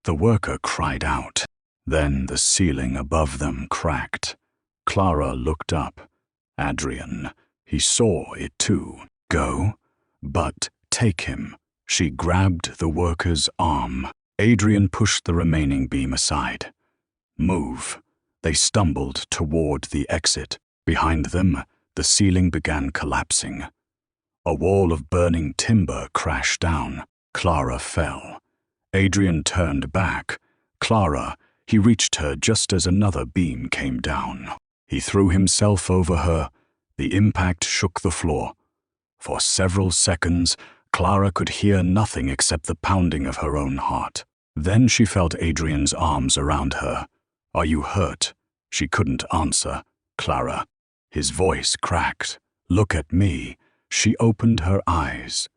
The worker cried out. Then the ceiling above them cracked. Clara looked up. Adrian. He saw it too. "Go, but take him." She grabbed the worker's arm. Adrian pushed the remaining beam aside. "Move." They stumbled toward the exit. Behind them, the ceiling began collapsing. A wall of burning timber crashed down. Clara fell. Adrian turned back. Clara, he reached her just as another beam came down. He threw himself over her. The impact shook the floor. For several seconds, Clara could hear nothing except the pounding of her own heart. Then she felt Adrian's arms around her. "Are you hurt?" She couldn't answer. "Clara." His voice cracked. "Look at me." She opened her eyes.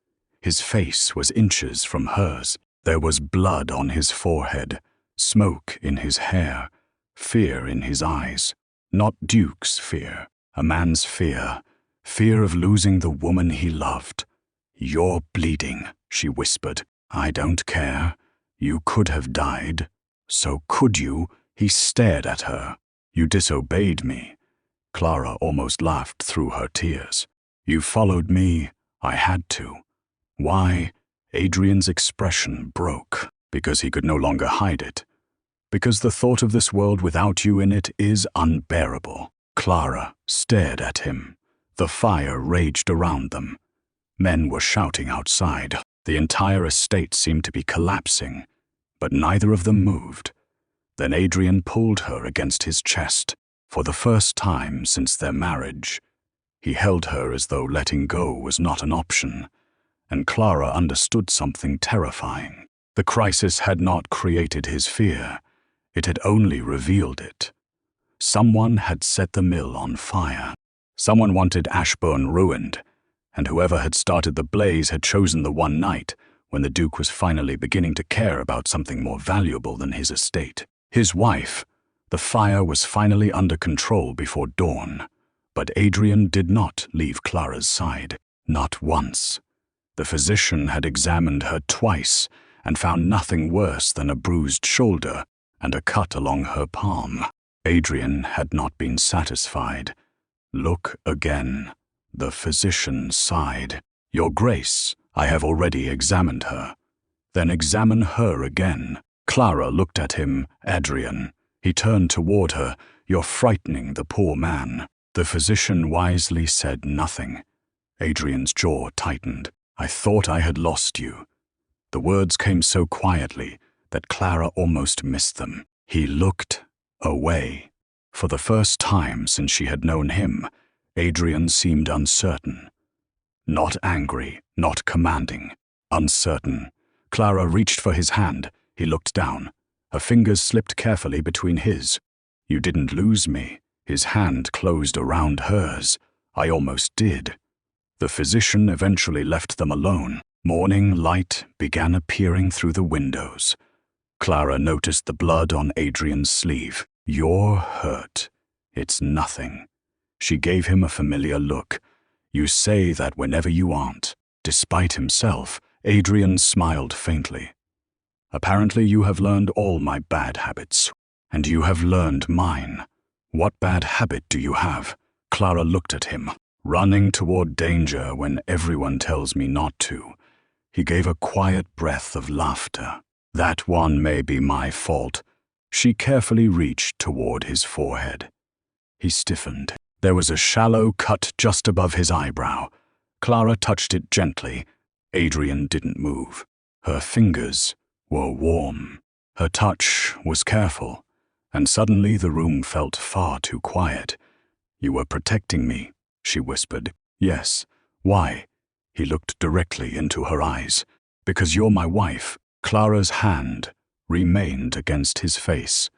His face was inches from hers. There was blood on his forehead, smoke in his hair, fear in his eyes. Not Duke's fear, a man's fear. Fear of losing the woman he loved. "You're bleeding," she whispered. "I don't care. You could have died." "So could you?" He stared at her. "You disobeyed me." Clara almost laughed through her tears. "You followed me. I had to." Why? Adrian's expression broke. Because he could no longer hide it. Because the thought of this world without you in it is unbearable. Clara stared at him. The fire raged around them. Men were shouting outside. The entire estate seemed to be collapsing. But neither of them moved. Then Adrian pulled her against his chest. For the first time since their marriage, he held her as though letting go was not an option. And Clara understood something terrifying. The crisis had not created his fear. It had only revealed it. Someone had set the mill on fire. Someone wanted Ashbourne ruined, and whoever had started the blaze had chosen the one night when the Duke was finally beginning to care about something more valuable than his estate. His wife. The fire was finally under control before dawn. But Adrian did not leave Clara's side. Not once. The physician had examined her twice and found nothing worse than a bruised shoulder and a cut along her palm. Adrian had not been satisfied. "Look again." The physician sighed. "Your Grace, I have already examined her." "Then examine her again." Clara looked at him. "Adrian." He turned toward her. "You're frightening the poor man." The physician wisely said nothing. Adrian's jaw tightened. "I thought I had lost you." The words came so quietly that Clara almost missed them. He looked away. For the first time since she had known him, Adrian seemed uncertain. Not angry, not commanding. Uncertain. Clara reached for his hand. He looked down. Her fingers slipped carefully between his. You didn't lose me." His hand closed around hers. I almost did. The physician eventually left them alone. Morning light began appearing through the windows. Clara noticed the blood on Adrian's sleeve. "You're hurt. It's nothing." She gave him a familiar look. "You say that whenever you aren't." Despite himself, Adrian smiled faintly. "Apparently you have learned all my bad habits, and you have learned mine. What bad habit do you have?" Clara looked at him. "Running toward danger when everyone tells me not to." He gave a quiet breath of laughter. "That one may be my fault." She carefully reached toward his forehead. He stiffened. There was a shallow cut just above his eyebrow. Clara touched it gently. Adrian didn't move. Her fingers were warm. Her touch was careful, and suddenly the room felt far too quiet. "You were protecting me," she whispered. "Yes. Why?" He looked directly into her eyes. "Because you're my wife." Clara's hand remained against his face.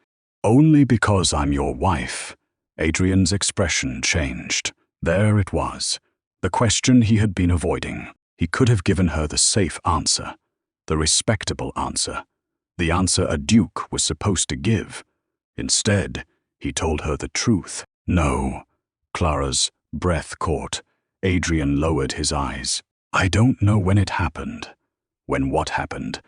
"Only because I'm your wife." Adrian's expression changed. There it was, the question he had been avoiding. He could have given her the safe answer, the respectable answer, the answer a duke was supposed to give. Instead, he told her the truth. "No." Clara's breath caught. Adrian lowered his eyes. "I don't know when it happened." "When what happened?"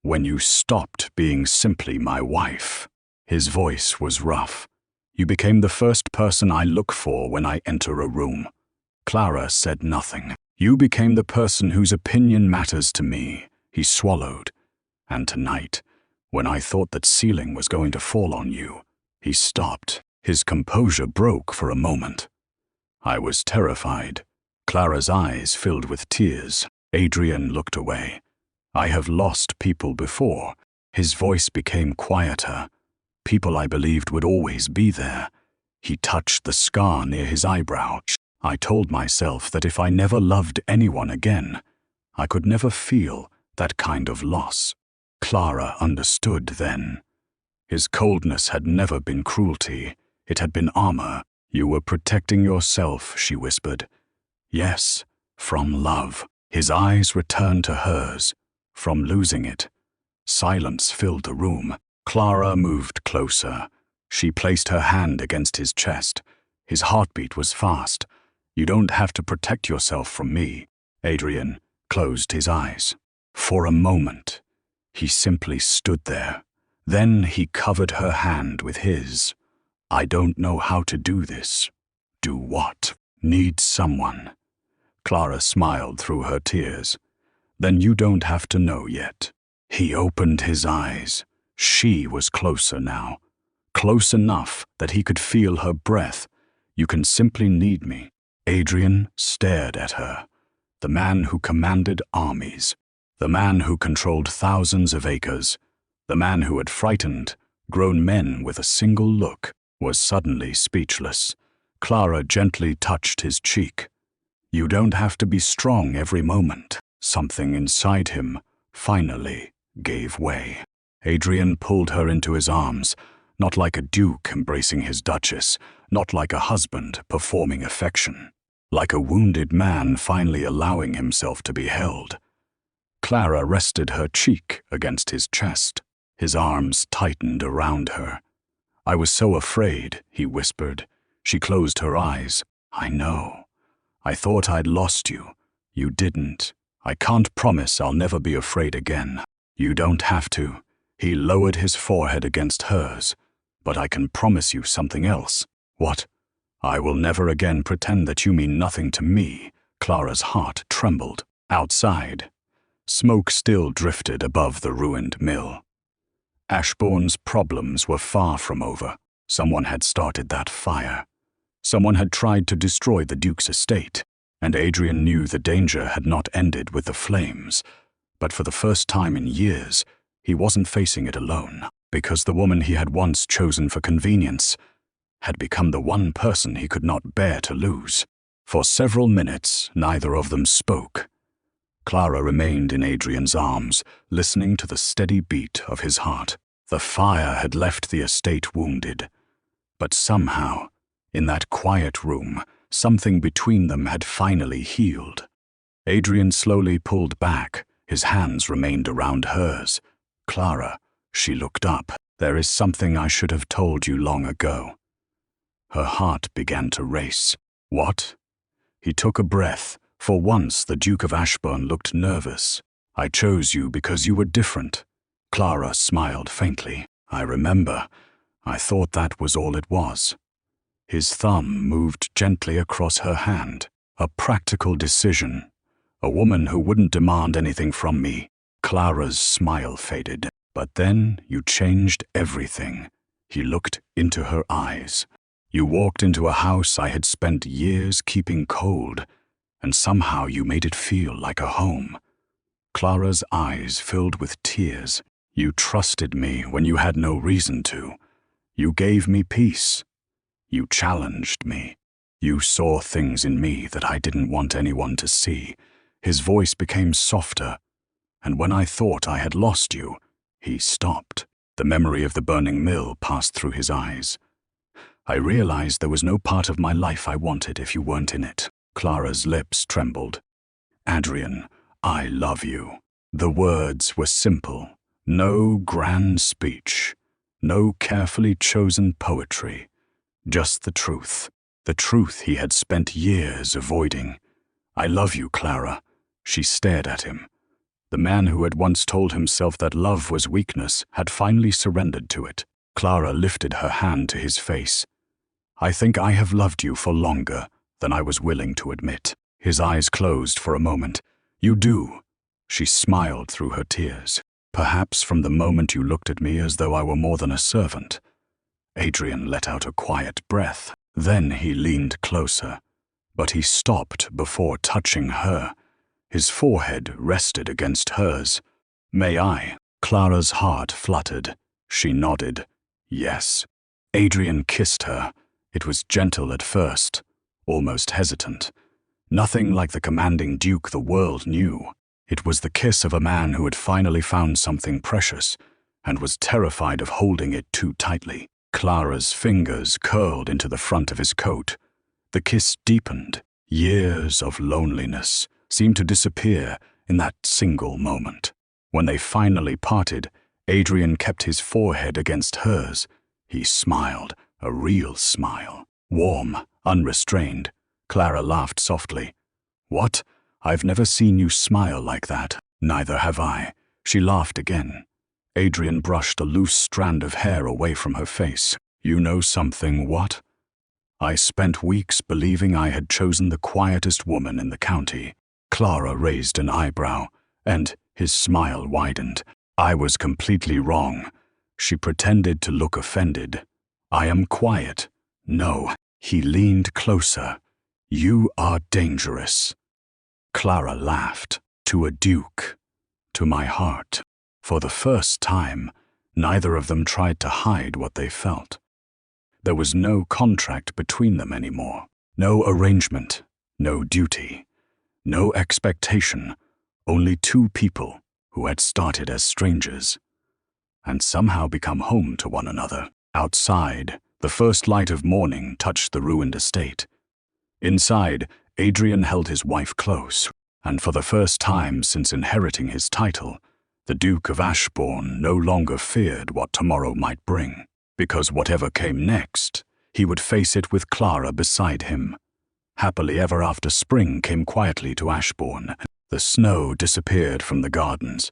"When you stopped being simply my wife." His voice was rough. "You became the first person I look for when I enter a room." Clara said nothing. "You became the person whose opinion matters to me." He swallowed. "And tonight, when I thought that ceiling was going to fall on you." He stopped. His composure broke for a moment. "I was terrified." Clara's eyes filled with tears. Adrian looked away. "I have lost people before." His voice became quieter. "People I believed would always be there." He touched the scar near his eyebrow. "I told myself that if I never loved anyone again, I could never feel that kind of loss." Clara understood then. His coldness had never been cruelty. It had been armor. "You were protecting yourself," she whispered. "Yes, from love." His eyes returned to hers. "From losing it." Silence filled the room. Clara moved closer. She placed her hand against his chest. His heartbeat was fast. "You don't have to protect yourself from me." Adrian closed his eyes. For a moment, he simply stood there. Then he covered her hand with his. "I don't know how to do this." "Do what?" "Need someone." Clara smiled through her tears. "Then you don't have to know yet." He opened his eyes. She was closer now. Close enough that he could feel her breath. "You can simply need me." Adrian stared at her. The man who commanded armies. The man who controlled thousands of acres. The man who had frightened grown men with a single look was suddenly speechless. Clara gently touched his cheek. "You don't have to be strong every moment." Something inside him finally gave way. Adrian pulled her into his arms, not like a duke embracing his duchess, not like a husband performing affection, like a wounded man finally allowing himself to be held. Clara rested her cheek against his chest. His arms tightened around her. "I was so afraid," he whispered. She closed her eyes. "I know. I thought I'd lost you. You didn't. I can't promise I'll never be afraid again." "You don't have to." He lowered his forehead against hers. "But I can promise you something else." "What?" "I will never again pretend that you mean nothing to me." Clara's heart trembled. Outside, smoke still drifted above the ruined mill. Ashbourne's problems were far from over. Someone had started that fire. Someone had tried to destroy the Duke's estate, and Adrian knew the danger had not ended with the flames. But for the first time in years, he wasn't facing it alone, because the woman he had once chosen for convenience had become the one person he could not bear to lose. For several minutes, neither of them spoke. Clara remained in Adrian's arms, listening to the steady beat of his heart. The fire had left the estate wounded, But somehow, in that quiet room, something between them had finally healed. Adrian slowly pulled back. His hands remained around hers. "Clara," she looked up. "There is something I should have told you long ago." Her heart began to race. "What?" He took a breath. For once, the Duke of Ashbourne looked nervous. "I chose you because you were different." Clara smiled faintly. "I remember. I thought that was all it was." His thumb moved gently across her hand. "A practical decision. A woman who wouldn't demand anything from me." Clara's smile faded. "But then you changed everything." He looked into her eyes. "You walked into a house I had spent years keeping cold, and somehow you made it feel like a home." Clara's eyes filled with tears. "You trusted me when you had no reason to. You gave me peace. You challenged me. You saw things in me that I didn't want anyone to see." His voice became softer. "And when I thought I had lost you," he stopped. The memory of the burning mill passed through his eyes. "I realized there was no part of my life I wanted if you weren't in it." Clara's lips trembled. "Adrian, I love you." The words were simple. No grand speech. No carefully chosen poetry. Just the truth. The truth he had spent years avoiding. "I love you, Clara." She stared at him. The man who had once told himself that love was weakness had finally surrendered to it. Clara lifted her hand to his face. "I think I have loved you for longer than I was willing to admit." His eyes closed for a moment. "You do." She smiled through her tears. "Perhaps from the moment you looked at me as though I were more than a servant." Adrian let out a quiet breath. Then he leaned closer. But he stopped before touching her. His forehead rested against hers. "May I?" Clara's heart fluttered. She nodded. "Yes." Adrian kissed her. It was gentle at first, almost hesitant. Nothing like the commanding duke the world knew. It was the kiss of a man who had finally found something precious and was terrified of holding it too tightly. Clara's fingers curled into the front of his coat. The kiss deepened. Years of loneliness seemed to disappear in that single moment. When they finally parted, Adrian kept his forehead against hers. He smiled, a real smile. Warm, unrestrained. Clara laughed softly. "What? I've never seen you smile like that." "Neither have I." She laughed again. Adrian brushed a loose strand of hair away from her face. "You know something, what?" "I spent weeks believing I had chosen the quietest woman in the county." Clara raised an eyebrow, and his smile widened. "I was completely wrong." She pretended to look offended. "I am quiet." "No." He leaned closer. "You are dangerous." Clara laughed. "To a duke. To my heart." For the first time, neither of them tried to hide what they felt. There was no contract between them anymore. No arrangement. No duty. No expectation. Only two people who had started as strangers and somehow become home to one another. Outside, the first light of morning touched the ruined estate. Inside, Adrian held his wife close, and for the first time since inheriting his title, the Duke of Ashbourne no longer feared what tomorrow might bring, because whatever came next, he would face it with Clara beside him. Happily ever after, spring came quietly to Ashbourne. The snow disappeared from the gardens,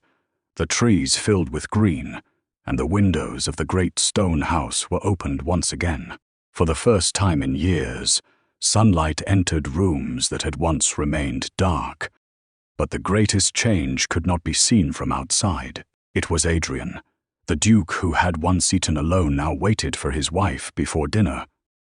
the trees filled with green, and the windows of the great stone house were opened once again. For the first time in years, sunlight entered rooms that had once remained dark. But the greatest change could not be seen from outside. It was Adrian. The Duke who had once eaten alone now waited for his wife before dinner.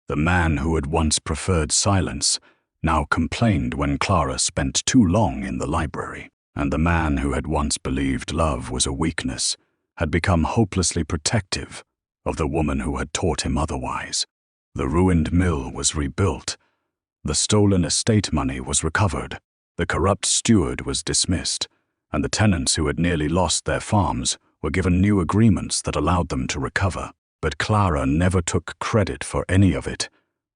The man who had once preferred silence now complained when Clara spent too long in the library. And the man who had once believed love was a weakness had become hopelessly protective of the woman who had taught him otherwise. The ruined mill was rebuilt. The stolen estate money was recovered. The corrupt steward was dismissed, and the tenants who had nearly lost their farms were given new agreements that allowed them to recover. But Clara never took credit for any of it.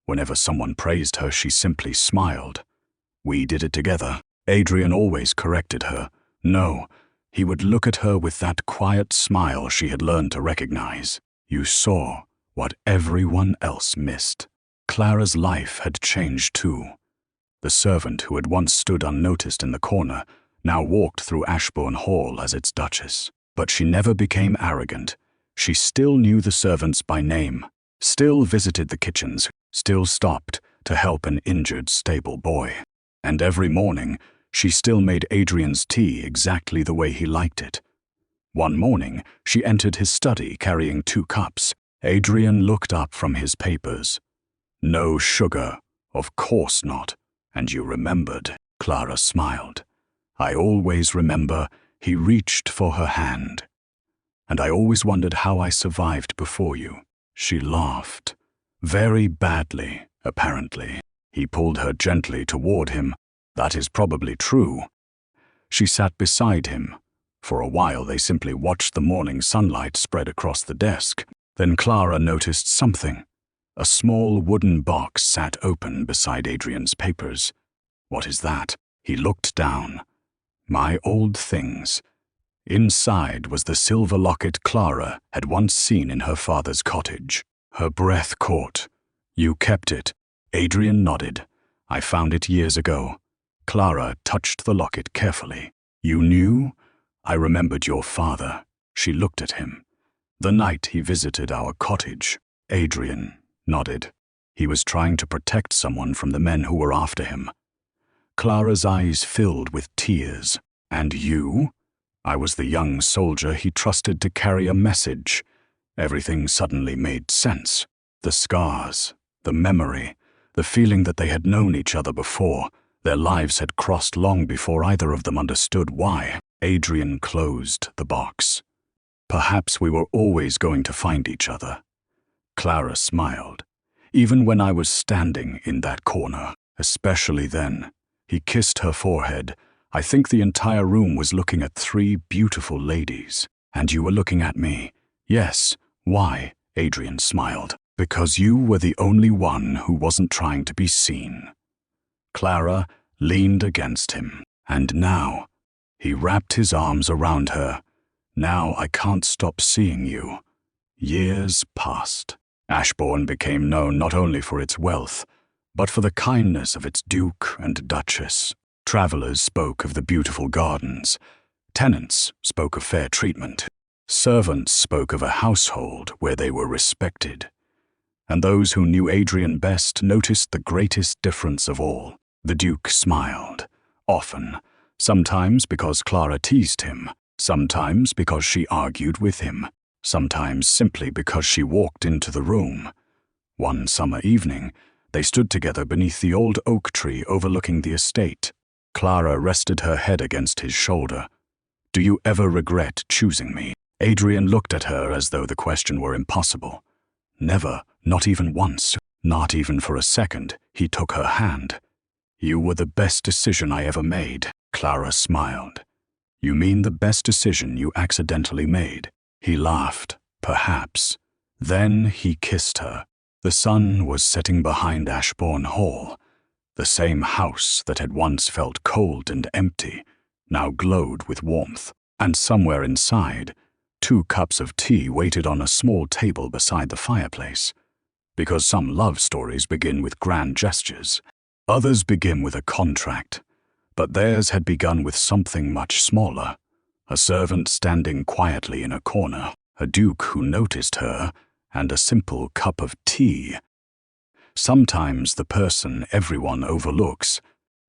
Whenever someone praised her, she simply smiled. We did it together. Adrian always corrected her. No, he would look at her with that quiet smile she had learned to recognize. You saw what everyone else missed. Clara's life had changed too. The servant who had once stood unnoticed in the corner now walked through Ashbourne Hall as its Duchess. But she never became arrogant. She still knew the servants by name, still visited the kitchens, still stopped to help an injured stable boy. And every morning, she still made Adrian's tea exactly the way he liked it. One morning, she entered his study carrying 2 cups. Adrian looked up from his papers. No sugar, of course not. And you remembered. Clara smiled. I always remember. He reached for her hand. And I always wondered how I survived before you. She laughed. Very badly, apparently. He pulled her gently toward him. That is probably true. She sat beside him. For a while they simply watched the morning sunlight spread across the desk. Then Clara noticed something. A small wooden box sat open beside Adrian's papers. What is that? He looked down. My old things. Inside was the silver locket Clara had once seen in her father's cottage. Her breath caught. You kept it. Adrian nodded. I found it years ago. Clara touched the locket carefully. You knew? I remembered your father. She looked at him. The night he visited our cottage. Adrian nodded. He was trying to protect someone from the men who were after him. Clara's eyes filled with tears. And you? I was the young soldier he trusted to carry a message. Everything suddenly made sense. The scars, the memory, the feeling that they had known each other before. Their lives had crossed long before either of them understood why. Adrian closed the box. Perhaps we were always going to find each other. Clara smiled. Even when I was standing in that corner, especially then. He kissed her forehead. I think the entire room was looking at 3 beautiful ladies. And you were looking at me. Yes. Why? Adrian smiled. Because you were the only one who wasn't trying to be seen. Clara leaned against him. And now, he wrapped his arms around her. Now I can't stop seeing you. Years passed. Ashbourne became known not only for its wealth, but for the kindness of its Duke and Duchess. Travelers spoke of the beautiful gardens. Tenants spoke of fair treatment. Servants spoke of a household where they were respected. And those who knew Adrian best noticed the greatest difference of all. The Duke smiled, often, sometimes because Clara teased him, sometimes because she argued with him, sometimes simply because she walked into the room. One summer evening, they stood together beneath the old oak tree overlooking the estate. Clara rested her head against his shoulder. Do you ever regret choosing me? Adrian looked at her as though the question were impossible. Never, not even once, not even for a second. He took her hand. You were the best decision I ever made. Clara smiled. You mean the best decision you accidentally made? He laughed. Perhaps. Then he kissed her. The sun was setting behind Ashbourne Hall. The same house that had once felt cold and empty now glowed with warmth. And somewhere inside, 2 cups of tea waited on a small table beside the fireplace. Because some love stories begin with grand gestures. Others begin with a contract. But theirs had begun with something much smaller. A servant standing quietly in a corner, a duke who noticed her, and a simple cup of tea. Sometimes the person everyone overlooks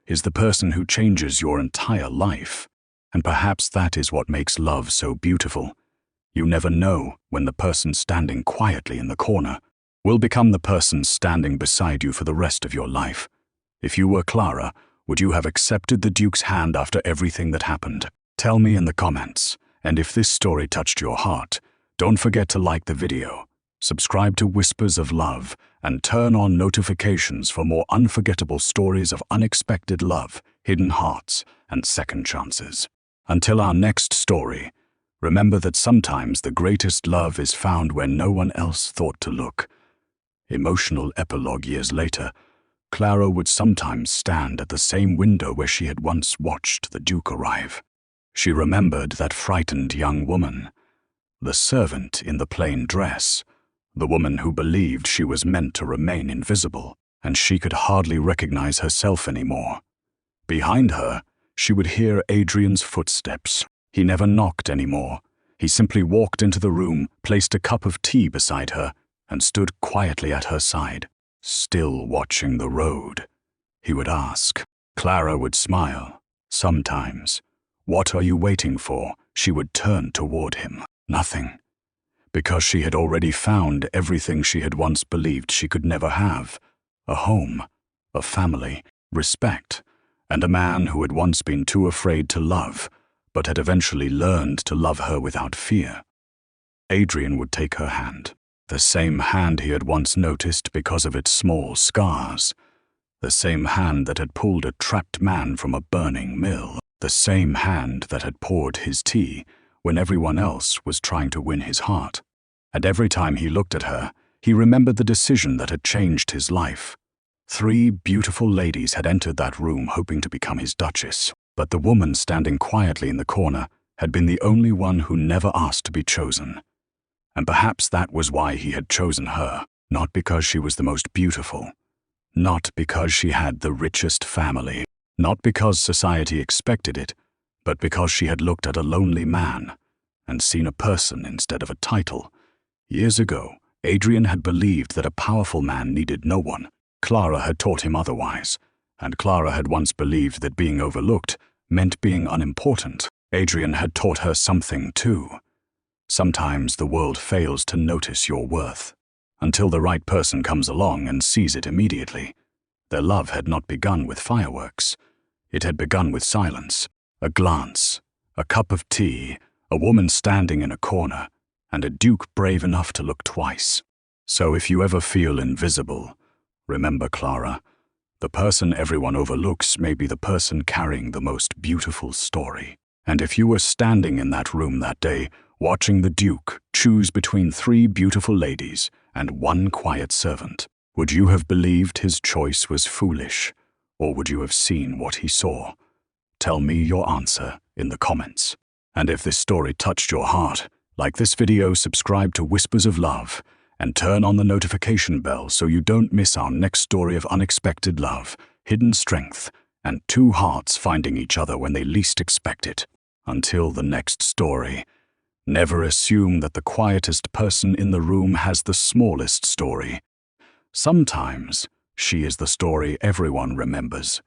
is the person who changes your entire life. And perhaps that is what makes love so beautiful. You never know when the person standing quietly in the corner will become the person standing beside you for the rest of your life. If you were Clara, would you have accepted the Duke's hand after everything that happened? Tell me in the comments. And if this story touched your heart, don't forget to like the video, subscribe to Whispers of Love, and turn on notifications for more unforgettable stories of unexpected love, hidden hearts, and second chances. Until our next story, Remember that sometimes the greatest love is found where no one else thought to look. Emotional epilogue years later, Clara would sometimes stand at the same window where she had once watched the Duke arrive. She remembered that frightened young woman, the servant in the plain dress, the woman who believed she was meant to remain invisible, and she could hardly recognize herself anymore. Behind her, she would hear Adrian's footsteps. He never knocked anymore. He simply walked into the room, placed a cup of tea beside her, and stood quietly at her side. Still watching the road, he would ask. Clara would smile. Sometimes. What are you waiting for? She would turn toward him. Nothing. Because she had already found everything she had once believed she could never have. A home, a family, respect, and a man who had once been too afraid to love, but had eventually learned to love her without fear. Adrian would take her hand. The same hand he had once noticed because of its small scars. The same hand that had pulled a trapped man from a burning mill. The same hand that had poured his tea when everyone else was trying to win his heart. And every time he looked at her, he remembered the decision that had changed his life. 3 beautiful ladies had entered that room hoping to become his Duchess, but the woman standing quietly in the corner had been the only one who never asked to be chosen. And perhaps that was why he had chosen her, not because she was the most beautiful, not because she had the richest family, not because society expected it, but because she had looked at a lonely man and seen a person instead of a title. Years ago, Adrian had believed that a powerful man needed no one. Clara had taught him otherwise, and Clara had once believed that being overlooked meant being unimportant. Adrian had taught her something too. Sometimes the world fails to notice your worth, until the right person comes along and sees it immediately. Their love had not begun with fireworks. It had begun with silence, a glance, a cup of tea, a woman standing in a corner, and a duke brave enough to look twice. So if you ever feel invisible, remember, Clara, the person everyone overlooks may be the person carrying the most beautiful story. And if you were standing in that room that day, watching the Duke choose between 3 beautiful ladies and 1 quiet servant, would you have believed his choice was foolish, or would you have seen what he saw? Tell me your answer in the comments. And if this story touched your heart, like this video, subscribe to Whispers of Love, and turn on the notification bell so you don't miss our next story of unexpected love, hidden strength, and 2 hearts finding each other when they least expect it. Until the next story, never assume that the quietest person in the room has the smallest story. Sometimes she is the story everyone remembers.